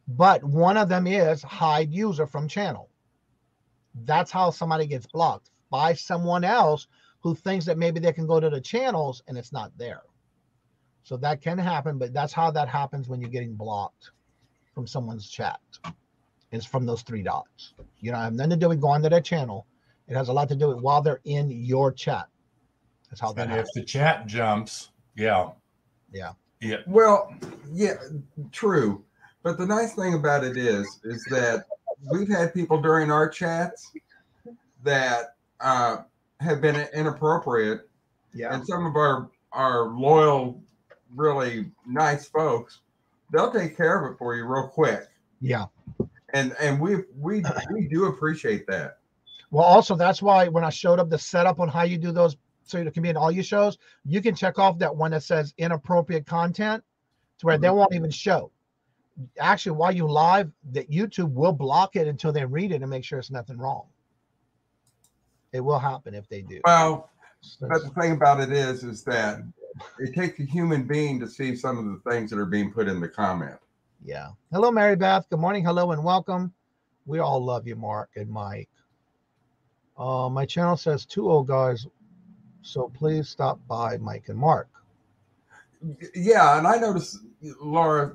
But one of them is hide user from channel. That's how somebody gets blocked, by someone else who thinks that maybe they can go to the channels and it's not there. So that can happen, but that's how that happens when you're getting blocked from someone's chat. It's from those 3 dots. You don't have nothing to do with going to their channel. It has a lot to do with while they're in your chat. That's how that happens. If the chat jumps, yeah. Well, yeah, true. But the nice thing about it is that we've had people during our chats that have been inappropriate. Yeah. And some of our loyal, really nice folks, they'll take care of it for you real quick. Yeah. And we do appreciate that. Well, also that's why when I showed up the setup on how you do those, so it can be in all your shows, you can check off that one that says inappropriate content, to where they won't even show. Actually, while you live, that YouTube will block it until they read it and make sure it's nothing wrong. It will happen if they do. Well, but the thing about it is that it takes a human being to see some of the things that are being put in the comment. Yeah. Hello, Mary Beth. Good morning. Hello and welcome. We all love you, Mark and Mike. My channel says 2 old guys, so please stop by, Mike and Mark. Yeah, and I noticed, Laura,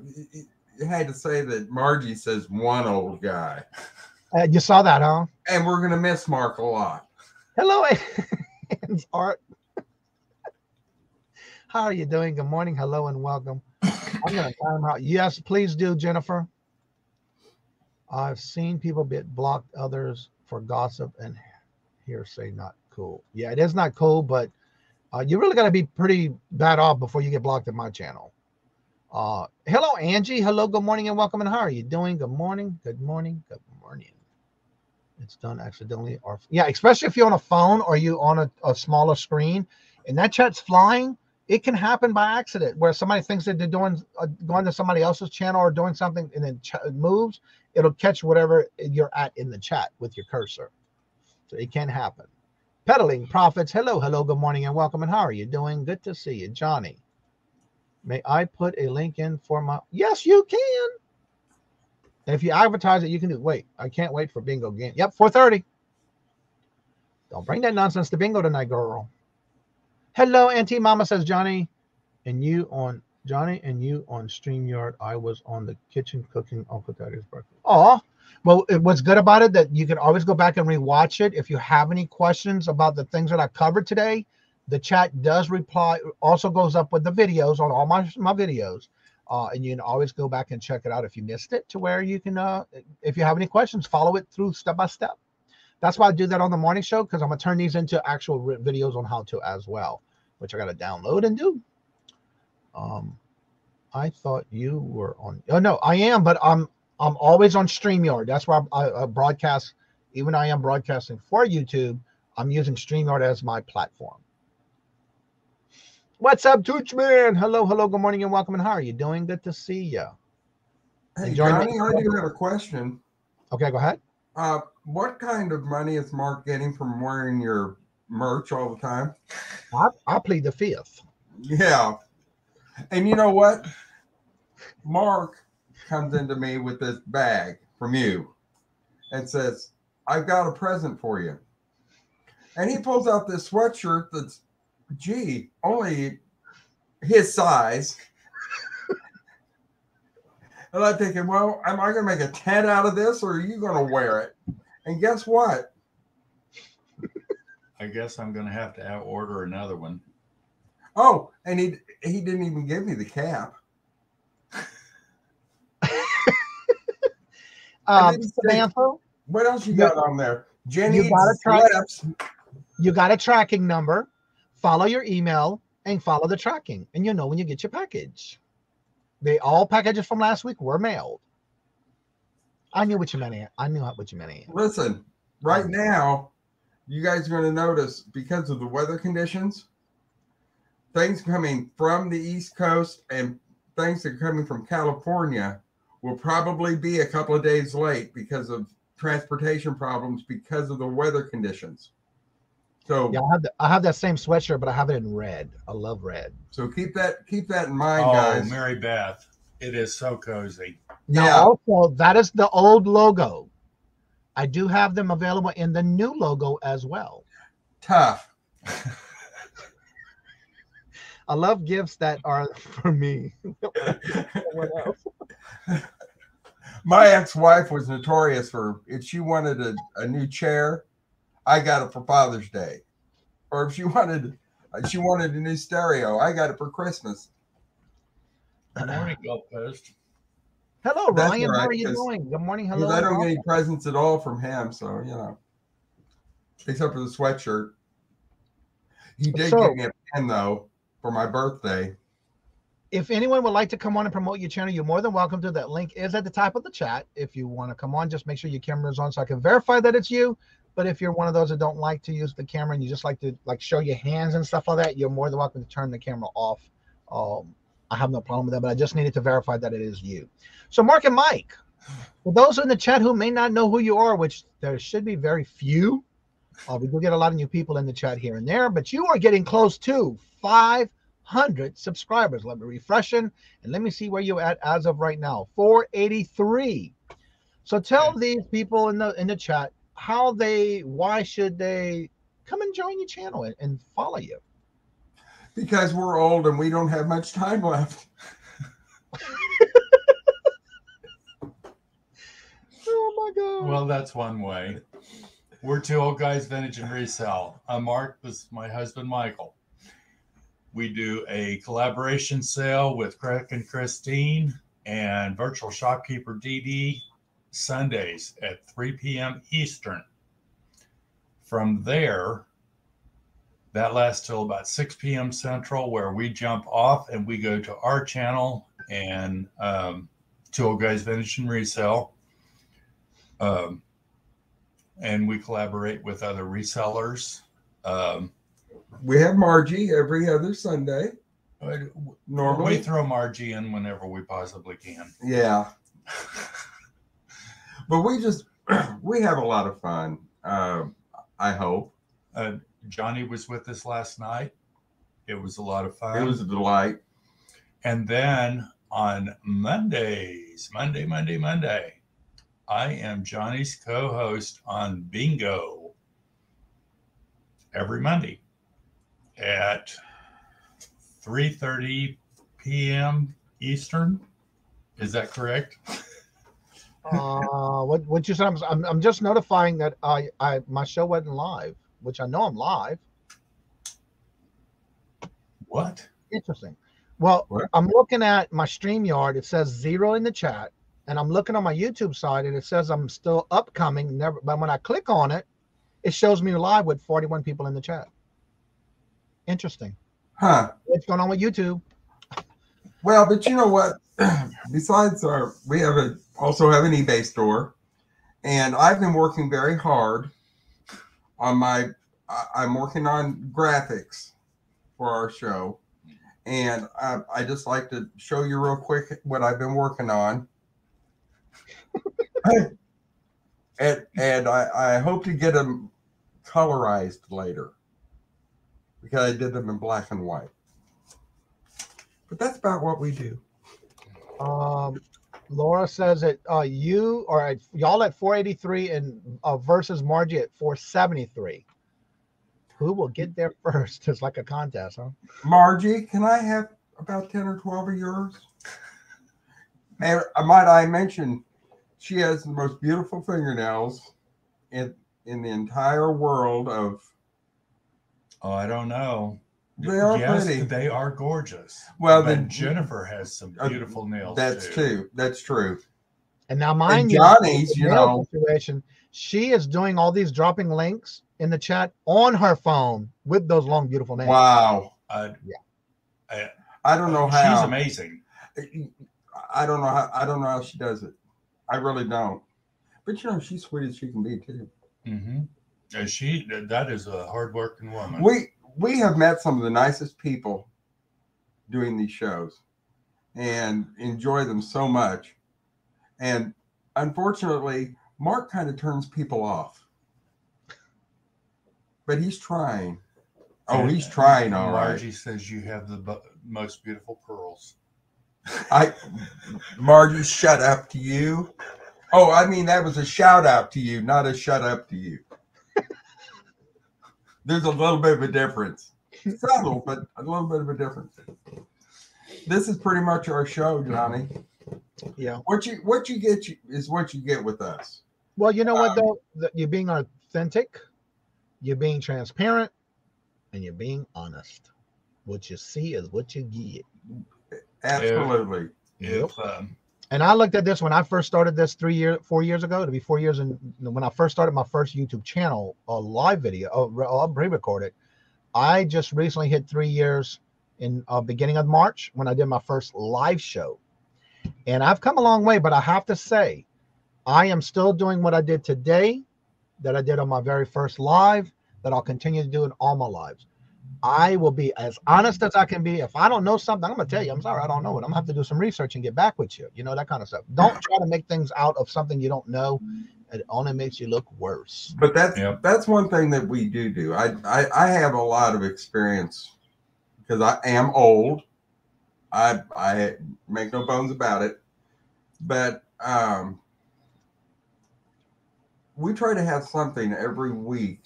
you had to say that Margie says 1 old guy. You saw that, huh? And we're going to miss Mark a lot. Hello, Art. How are you doing? Good morning. Hello and welcome. I'm going to time out. Yes, please do, Jennifer. I've seen people get blocked, others for gossip and hearsay. Not cool. Yeah, it is not cool, but you really got to be pretty bad off before you get blocked at my channel. Hello, Angie. Hello, good morning and welcome. And how are you doing? Good morning. Good morning. Good morning. It's done accidentally. Or yeah, especially if you're on a phone or you on a smaller screen and that chat's flying, it can happen by accident where somebody thinks that they're doing going to somebody else's channel or doing something and then it moves. It'll catch whatever you're at in the chat with your cursor. So it can happen. Peddling Profits. Hello, hello, good morning and welcome. And how are you doing? Good to see you, Johnny. May I put a link in for my... Yes, you can. And if you advertise it, you can do... Wait, I can't wait for bingo game. Yep, 4:30. Don't bring that nonsense to bingo tonight, girl. Hello, Auntie Mama, says Johnny. And you on StreamYard. I was on the kitchen cooking Uncle Daddy's breakfast. Oh, well, what's good about it that you can always go back and rewatch it. If you have any questions about the things that I covered today, the chat does reply. Also goes up with the videos on all my videos. And you can always go back and check it out if you missed it, to where you can, if you have any questions, follow it through step by step. That's why I do that on the morning show, because I'm going to turn these into actual videos on how to as well, which I got to download and do. I thought you were on. Oh, no, I am, but I'm always on StreamYard. That's why I broadcast. Even I am broadcasting for YouTube. I'm using StreamYard as my platform. What's up, Tooch Man? Hello, hello, good morning and welcome. And how are you doing? Good to see you. Hey, Johnny, I do have a question. Okay, go ahead. What kind of money is Mark getting from wearing your merch all the time? I plead the fifth. Yeah. And you know what? Mark comes into me with this bag from you and says, I've got a present for you. And he pulls out this sweatshirt that's, gee, only his size. And I'm thinking, well, am I going to make a 10 out of this, or are you going to wear it? And guess what? I guess I'm going to have to order another one. Oh, and he didn't even give me the cap. Samantha, what else you got on there? Jenny, you got a tracking number. Follow your email and follow the tracking, and you'll know when you get your package. All packages from last week were mailed. I knew what you meant. I knew what you meant. Listen, right now, you guys are going to notice, because of the weather conditions, things coming from the East Coast and things that are coming from California will probably be a couple of days late because of transportation problems because of the weather conditions. So yeah, I have that same sweatshirt, but I have it in red. I love red. So keep that in mind, oh, guys. Mary Beth, it is so cozy. Now, yeah. Also, that is the old logo. I do have them available in the new logo as well. Tough. I love gifts that are for me. What else? My ex-wife was notorious for, if she wanted a new chair, I got it for Father's Day. Or if she wanted a new stereo, I got it for Christmas. Good morning, Gulf Coast. Hello, That's Ryan. all How right, are you 'cause- doing? Good morning. Because Hello. I don't get welcome. any presents at all from him, so except for the sweatshirt. He did So- get me a pen though for my birthday. If anyone would like to come on and promote your channel, you're more than welcome to. That link is at the top of the chat. If you want to come on, just make sure your camera is on so I can verify that it's you. But if you're one of those that don't like to use the camera and you just like to show your hands and stuff like that, you're more than welcome to turn the camera off. I have no problem with that, but I just needed to verify that it is you. So Mark and Mike, for those in the chat who may not know who you are, which there should be very few, we do get a lot of new people in the chat here and there, but you are getting close to 500 subscribers. Let me refreshing and let me see where you're at as of right now. 483. So tell these people in the chat why should they come and join your channel and follow you? Because we're old and we don't have much time left. Oh my God. Well, that's one way. We're two old guys, vintage and resell. I'm Mark. This is my husband, Michael. We do a collaboration sale with Craig and Christine and virtual shopkeeper DD Sundays at 3 p.m. Eastern. From there, that lasts till about 6 p.m. Central, where we jump off and we go to our channel and two old guys, vintage and resell. And we collaborate with other resellers. We have Margie every other Sunday. Normally, we throw Margie in whenever we possibly can. Yeah. But we have a lot of fun. I hope. Johnny was with us last night. It was a lot of fun. It was a delight. And then on Monday, I am Johnny's co-host on Bingo every Monday at 3:30 p.m. Eastern. Is that correct? What you said? I'm just notifying that my show wasn't live, which I know I'm live. What? Interesting. Well, What? I'm looking at my StreamYard. It says 0 in the chat, and I'm looking on my YouTube side, and it says I'm still upcoming. Never, but when I click on it, it shows me live with 41 people in the chat. Interesting. Huh. What's going on with YouTube? Well, but you know what? Besides we also have an eBay store, and I've been working very hard on I'm working on graphics for our show, and I just like to show you real quick what I've been working on. and I hope to get them colorized later, because I did them in black and white. But that's about what we do. Laura says that y'all at 483 and versus Margie at 473. Who will get there first? It's like a contest, huh? Margie, can I have about 10 or 12 of yours? And might I mention, she has the most beautiful fingernails in the entire world of. Oh, I don't know. They are pretty. They are gorgeous. Well, then Jennifer has some beautiful nails. That's too. That's true. And now mine, Johnny's, situation. She is doing all these dropping links in the chat on her phone with those long, beautiful nails. Wow. Yeah. I don't know how. She's amazing. I don't know how she does it. I really don't. But she's sweet as she can be too. Mm-hmm. That is a hardworking woman. We have met some of the nicest people doing these shows and enjoy them so much. And unfortunately, Mark kind of turns people off. But he's trying. Oh, he's trying, all right. Margie says you have the most beautiful pearls. Margie, shut up to you. Oh, I mean, that was a shout out to you, not a shut up to you. There's a little bit of a difference. Subtle, but a little bit of a difference. This is pretty much our show, Johnny. Yeah. What you get is what you get with us. Well, you know what, though? You're being authentic, you're being transparent, and you're being honest. What you see is what you get. Absolutely. If And I looked at this when I first started this 4 years ago. To be 4 years, and when I first started my first YouTube channel, a live video, pre-recorded. I just recently hit 3 years in beginning of March when I did my first live show, and I've come a long way. But I have to say, I am still doing what I did today, that I did on my very first live, that I'll continue to do in all my lives. I will be as honest as I can be. If I don't know something, I'm going to tell you, I'm sorry, I don't know it. I'm going to have to do some research and get back with you. You know, that kind of stuff. Don't try to make things out of something you don't know. It only makes you look worse. But that's one thing that we do. I have a lot of experience because I am old. I make no bones about it. But we try to have something every week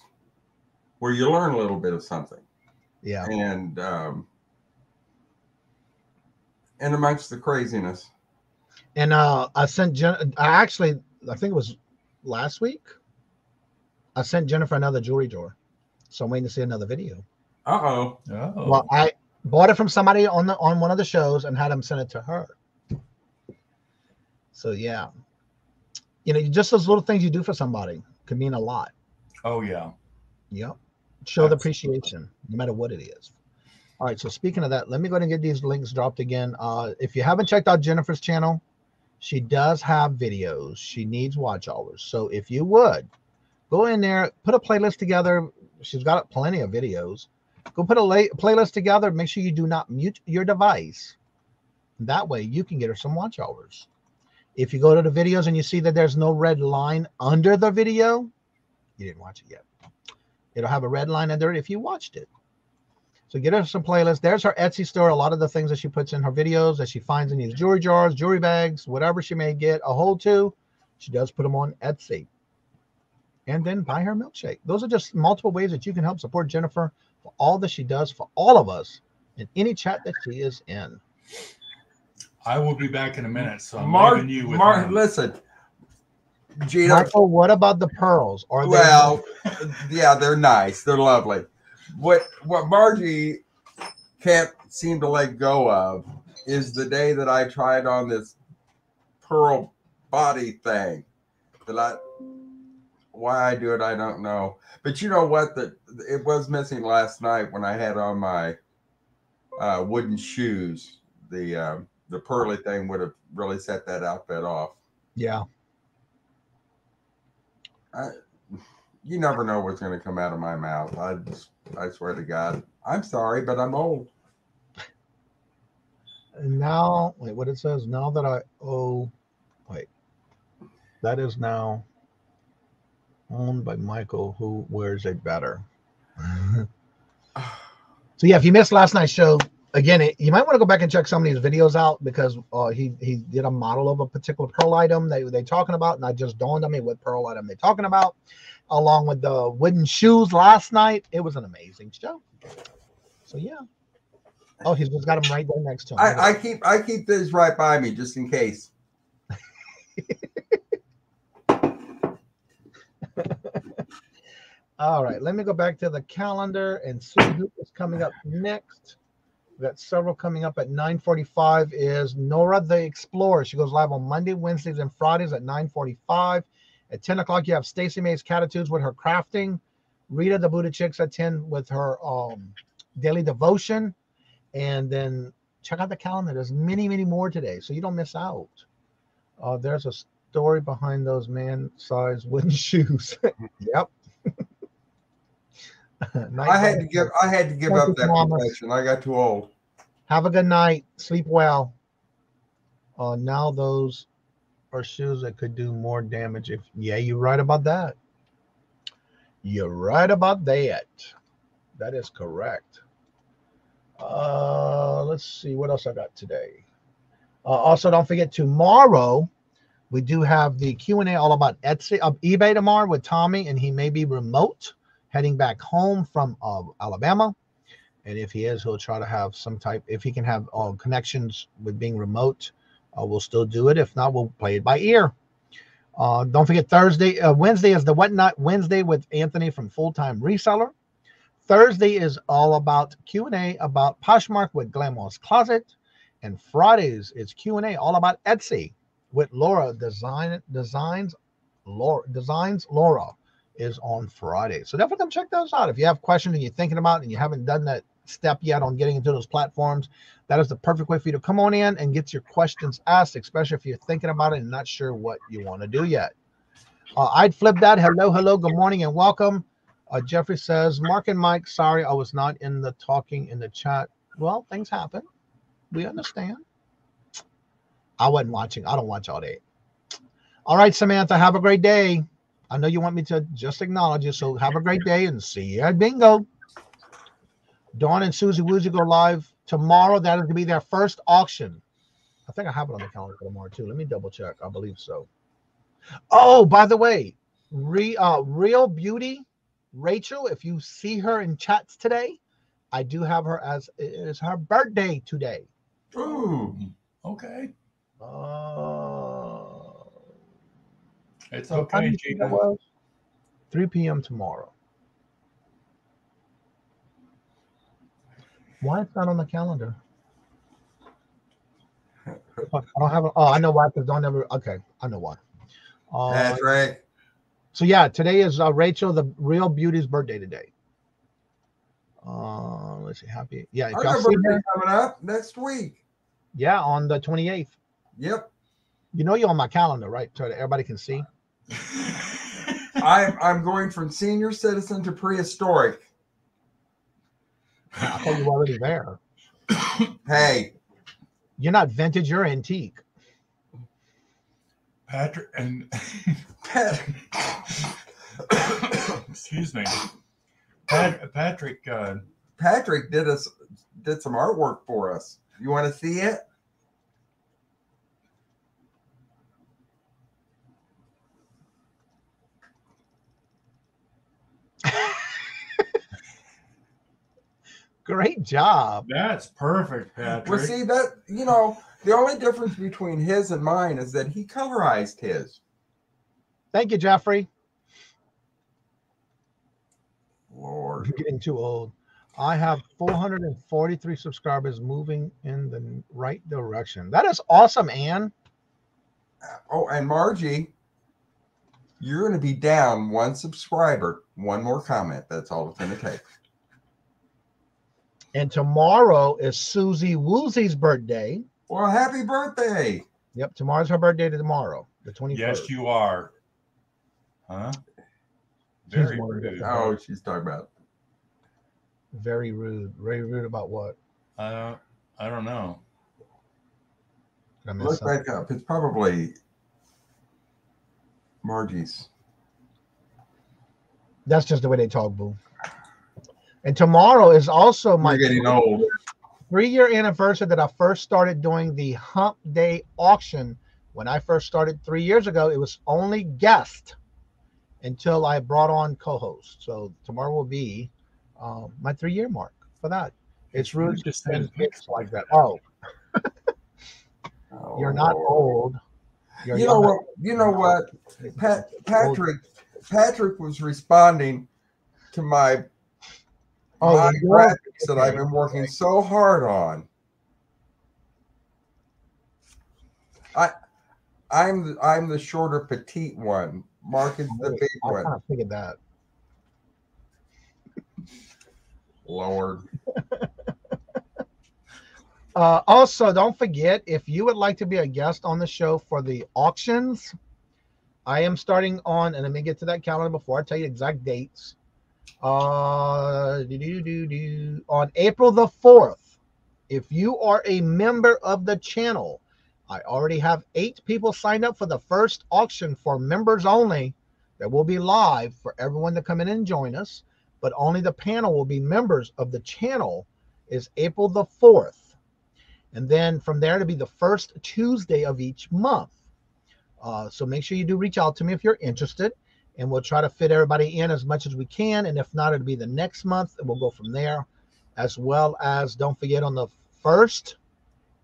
where you learn a little bit of something. Yeah. And amongst the craziness. And I sent I think it was last week, I sent Jennifer another jewelry drawer. So I'm waiting to see another video. Uh-oh. Well, I bought it from somebody on one of the shows and had them send it to her. So yeah. You know, just those little things you do for somebody could mean a lot. Oh yeah. Yep. Show the appreciation, no matter what it is. All right. So speaking of that, let me go ahead and get these links dropped again. If you haven't checked out Jennifer's channel, she does have videos. She needs watch hours. So if you would go in there, put a playlist together. She's got plenty of videos. Go put a playlist together. Make sure you do not mute your device. That way you can get her some watch hours. If you go to the videos and you see that there's no red line under the video, you didn't watch it yet. It'll have a red line under it if you watched it. So get her some playlists. There's her Etsy store. A lot of the things that she puts in her videos that she finds in these jewelry jars, jewelry bags, whatever she may get a hold to, she does put them on Etsy. And then buy her milkshake. Those are just multiple ways that you can help support Jennifer for all that she does for all of us in any chat that she is in. I will be back in a minute, so I'm leaving you with Mark, listen. Gina, Michael, what about the pearls? Yeah, they're nice. They're lovely. What Margie can't seem to let go of is the day that I tried on this pearl body thing. Why I do it, I don't know. But you know what? It was missing last night when I had on my wooden shoes. The pearly thing would have really set that outfit off. Yeah. You never know what's going to come out of my mouth. I swear to God. I'm sorry, but I'm old. And now, wait, what it says? Now that that is now owned by Michael, who wears it better. So yeah, if you missed last night's show, again, you might want to go back and check some of these videos out because he did a model of a particular pearl item they're talking about, and I just dawned on me what pearl item they're talking about, along with the wooden shoes last night. It was an amazing show. So yeah. Oh, he's just got them right there next to him. I keep this right by me just in case. All right, let me go back to the calendar and see who is coming up next. We've got several coming up at 9:45 is Nora the Explorer. She goes live on Monday, Wednesdays, and Fridays at 9:45. At 10 o'clock, you have Stacey May's Catitudes with her crafting. Rita the Buddha Chicks at 10 with her daily devotion. And then check out the calendar. There's many, many more today, so you don't miss out. There's a story behind those man-sized wooden shoes. Yep. I had to give up that profession. I got too old. Have a good night. Sleep well. Now those are shoes that could do more damage. You're right about that. You're right about that. That is correct. Let's see what else I got today. Also, don't forget tomorrow we do have the Q&A all about eBay tomorrow with Tommy, and he may be remote, heading back home from Alabama. And if he is, he'll try to have some type, if he can have connections with being remote, we'll still do it. If not, we'll play it by ear. Don't forget Wednesday is the Whatnot Wednesday with Anthony from Full Time Reseller. Thursday is all about Q&A about Poshmark with Glamorous Closet. And Fridays is Q&A all about Etsy with Laura Designs Laura is on Friday. So definitely come check those out. If you have questions and you're thinking about it and you haven't done that step yet on getting into those platforms, that is the perfect way for you to come on in and get your questions asked, especially if you're thinking about it and not sure what you want to do yet. I'd flip that. Hello, good morning and welcome. Jeffrey says, Mark and Mike, sorry I was not in the talking in the chat. Well, things happen. We understand. I wasn't watching. I don't watch all day. All right, Samantha, have a great day. I know you want me to just acknowledge you, so have a great day and see you at bingo. Dawn and Susie Woozy go live tomorrow. That is to be their first auction. I think I have it on the calendar for tomorrow too. Let me double check. I believe so. Oh, by the way, Real Beauty Rachel, if you see her in chats today, I do have her as it's her birthday today. Ooh, okay. It's okay, Gina. 3 p.m. tomorrow. Why it's not on the calendar? I don't have it. Oh, I know why. Because don't ever. Okay, I know why. Patrick. So yeah, today is Rachel, the Real Beauty's birthday today. Let's see, happy. Yeah, if Our y'all see birthday her, coming up next week. yeah, on the 28th. Yep. You know you're on my calendar, right? So that everybody can see. I'm going from senior citizen to prehistoric. I thought you were already there. Hey, you're not vintage, you're antique. Patrick and excuse me, Patrick. Patrick did some artwork for us. You want to see it? Great job. That's perfect, Patrick. Well, see that, the only difference between his and mine is that he colorized his. Thank you, Jeffrey. Lord, you're getting too old. I have 443 subscribers moving in the right direction. That is awesome, Ann. Oh, and Margie, you're going to be down one subscriber. One more comment. That's all it's going to take. And tomorrow is Susie Woozy's birthday. Well, happy birthday. Yep, tomorrow's her birthday tomorrow, the 21st. Yes, you are. Huh? Very rude. Oh, she's talking about. Very rude. Very rude about what? I don't know. Look back up. It's probably Margie's. That's just the way they talk, boo. And tomorrow is also my getting old. 3-year anniversary that I first started doing the Hump Day auction. When I first started 3 years ago, it was only guest until I brought on co-host. So tomorrow will be my 3-year mark for that. It's rude to send pics like that. Oh, you're not old. You know what? Patrick was responding to my graphics that I've been working so hard on. I'm the shorter, petite one. Mark is the big one. I kind of figured that. Lord. Also, don't forget, if you would like to be a guest on the show for the auctions, I am starting on, and let me get to that calendar before I tell you exact dates. On April the 4th, if you are a member of the channel, I already have 8 people signed up for the first auction for members only. That will be live for everyone to come in and join us, but only the panel will be members of the channel. Is April the 4th, and then from there to be the first Tuesday of each month. So make sure you do reach out to me if you're interested, and we'll try to fit everybody in as much as we can. And if not, it'll be the next month, and we'll go from there. As well as, don't forget, on the 1st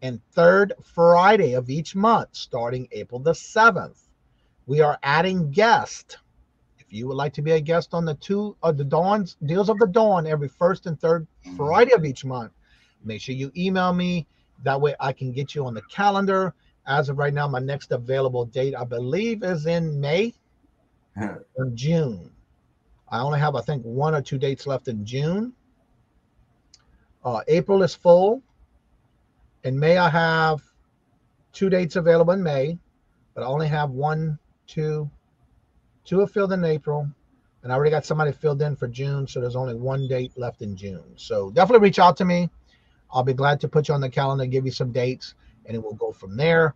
and 3rd Friday of each month, starting April the 7th, we are adding guests. If you would like to be a guest on the Deals of the Dawn every 1st and 3rd Friday of each month, make sure you email me. That way I can get you on the calendar, as of right now, my next available date, I believe, is in May or June. I only have, I think, 1 or 2 dates left in June. April is full. In May, I have 2 dates available in May, but I only have 1, 2 are filled in April, and I already got somebody filled in for June, so there's only 1 date left in June. So definitely reach out to me. I'll be glad to put you on the calendar and give you some dates, and it will go from there.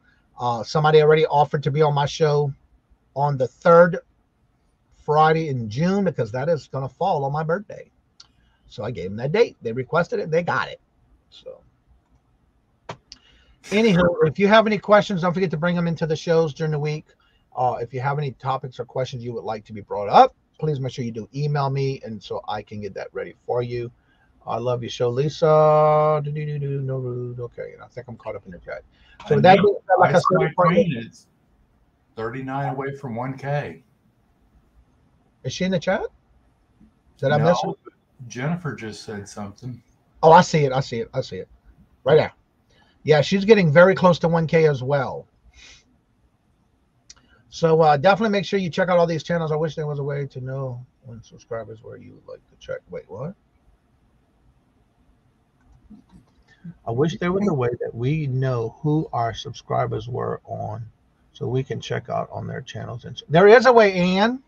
Somebody already offered to be on my show on the 3rd Friday in June, because that is going to fall on my birthday. So I gave them that date. They requested it. They got it. So anywho, if you have any questions, don't forget to bring them into the shows during the week. If you have any topics or questions you would like to be brought up, please make sure you do email me, and so I can get that ready for you. I love your show, Lisa. No rude. Okay, and I think I'm caught up in the chat. So with that being said, like I said, my queen is 39 away from 1K. Is she in the chat? Did I miss her? Jennifer just said something. Oh, I see it. I see it. I see it. Right there. Yeah, she's getting very close to 1K as well. So definitely make sure you check out all these channels. I wish there was a way to know when subscribers were you would like to check. Wait, what? I wish there was a way that we know who our subscribers were on, so we can check out on their channels. And there is a way, Ann.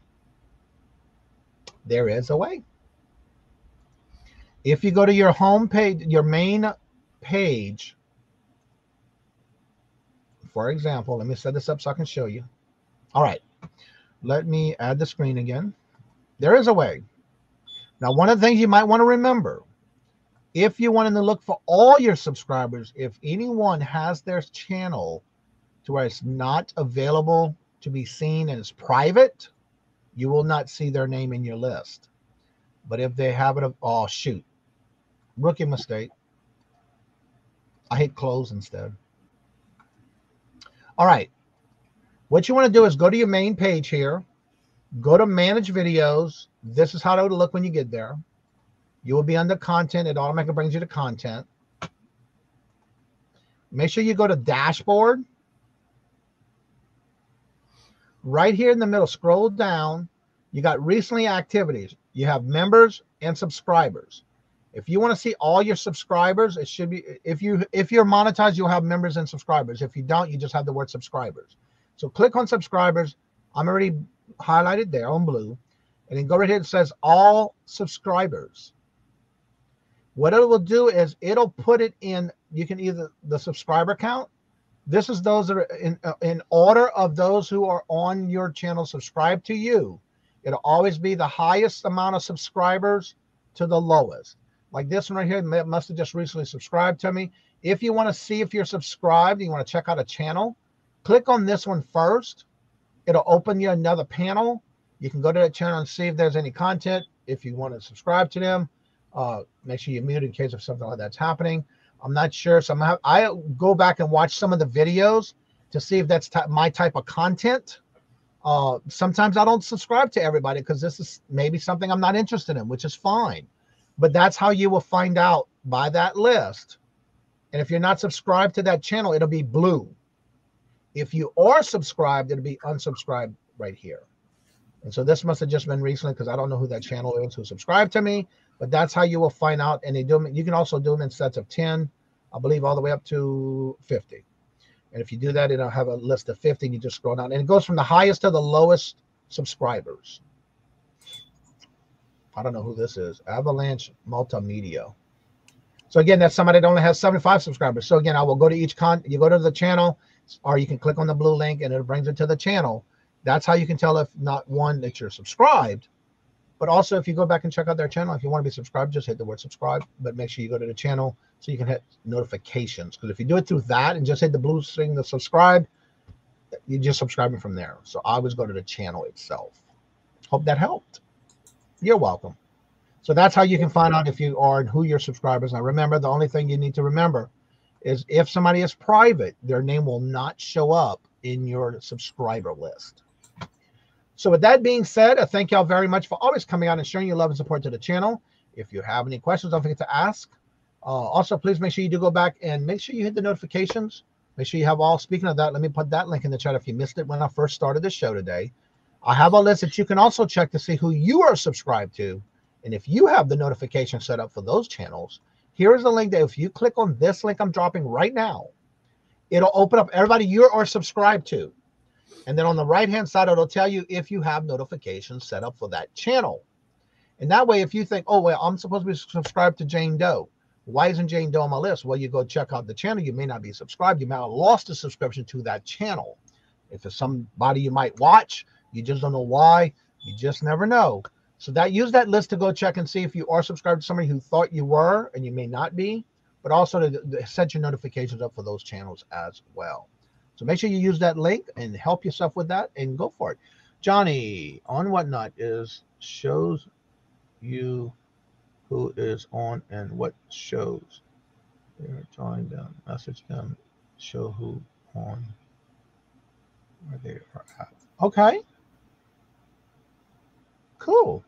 There is a way. If you go to your home page, your main page, for example, let me set this up so I can show you. All right, let me add the screen again. There is a way. Now, one of the things you might want to remember, if you wanted to look for all your subscribers, if anyone has their channel to where it's not available to be seen and it's private, you will not see their name in your list. But if they have it, oh, shoot. Rookie mistake. I hit close instead. All right. What you want to do is go to your main page here. Go to manage videos. This is how it would look when you get there. You will be under content. It automatically brings you to content. Make sure you go to dashboard. Right here in the middle, scroll down. You got recently activities. You have members and subscribers. If you want to see all your subscribers, it should be, if you're monetized, you'll have members and subscribers. If you don't, you just have the word subscribers. So click on subscribers. I'm already highlighted there on blue. And then go right here. It says all subscribers. What it will do is it'll put it in, you can either the subscriber count. This is those that are in order of those who are on your channel subscribed to you. It'll always be the highest amount of subscribers to the lowest. Like this one right here, must have just recently subscribed to me. If you want to see if you're subscribed, you want to check out a channel, click on this one first. It'll open you another panel. You can go to that channel and see if there's any content. If you want to subscribe to them, make sure you mute in case of something like that's happening. I'm not sure. So I go back and watch some of the videos to see if that's my type of content. Sometimes I don't subscribe to everybody because this is maybe something I'm not interested in, which is fine. But that's how you will find out by that list. And if you're not subscribed to that channel, it'll be blue. If you are subscribed, it'll be unsubscribed right here. And so this must have just been recently because I don't know who that channel is who subscribed to me. But that's how you will find out. And they do them. You can also do them in sets of 10, I believe, all the way up to 50. And if you do that, it'll have a list of 50. And you just scroll down. And it goes from the highest to the lowest subscribers. I don't know who this is. Avalanche Multimedia. So again, that's somebody that only has 75 subscribers. So again, I will go to each you go to the channel, or you can click on the blue link and it brings it to the channel. That's how you can tell if not one that you're subscribed, but also if you go back and check out their channel, if you want to be subscribed, just hit the word subscribe, but make sure you go to the channel so you can hit notifications. Because if you do it through that and just hit the blue thing to subscribe, you're just subscribing from there. So I always go to the channel itself. Hope that helped. You're welcome. So that's how you can find out if you are and who your subscribers are. Now remember, the only thing you need to remember is if somebody is private, their name will not show up in your subscriber list. So with that being said, I thank y'all very much for always coming out and showing your love and support to the channel. If you have any questions, don't forget to ask. Also, please make sure you do go back and make sure you hit the notifications Make sure you have all. Speaking of that, let me put that link in the chat if you missed it when I first started the show today. I have a list that you can also check to see who you are subscribed to. And if you have the notification set up for those channels, here's the link that if you click on this link I'm dropping right now, it'll open up everybody you are subscribed to. And then on the right-hand side, it'll tell you if you have notifications set up for that channel. And that way, if you think, oh, well, I'm supposed to be subscribed to Jane Doe. Why isn't Jane Doe on my list? Well, you go check out the channel. You may not be subscribed. You might have lost a subscription to that channel. If it's somebody you might watch, you just don't know why. You just never know. So use that list to go check and see if you are subscribed to somebody who thought you were and you may not be, but also to set your notifications up for those channels as well. So make sure you use that link and help yourself with that and go for it. Johnny on Whatnot shows you who is on and what shows. Join them, message them, show who on where they are at. Okay. Cool.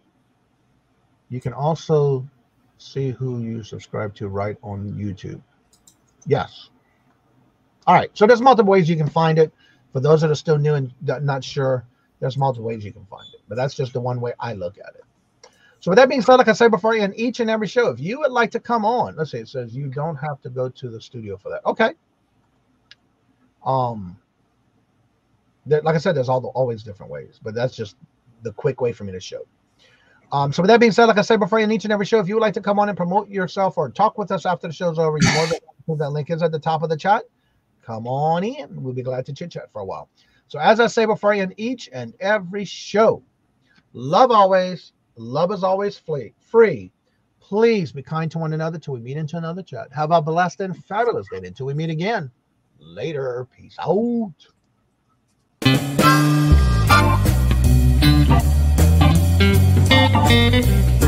You can also see who you subscribe to right on YouTube. Yes. All right. So there's multiple ways you can find it. For those that are still new and not sure, there's multiple ways you can find it. But that's just the one way I look at it. So with that being said, like I said before, in each and every show, if you would like to come on, let's see, it says you don't have to go to the studio for that. Okay. Like I said, there's always different ways, but that's just the quick way for me to show. So with that being said, like I said before, in each and every show, if you would like to come on and promote yourself or talk with us after the show's over, you're more than welcome. That link is at the top of the chat. Come on in. We'll be glad to chit chat for a while. So as I say before, in each and every show, love always, love is always free. Please be kind to one another till we meet into another chat. Have a blessed and fabulous day until we meet again. Later. Peace out. Thank you.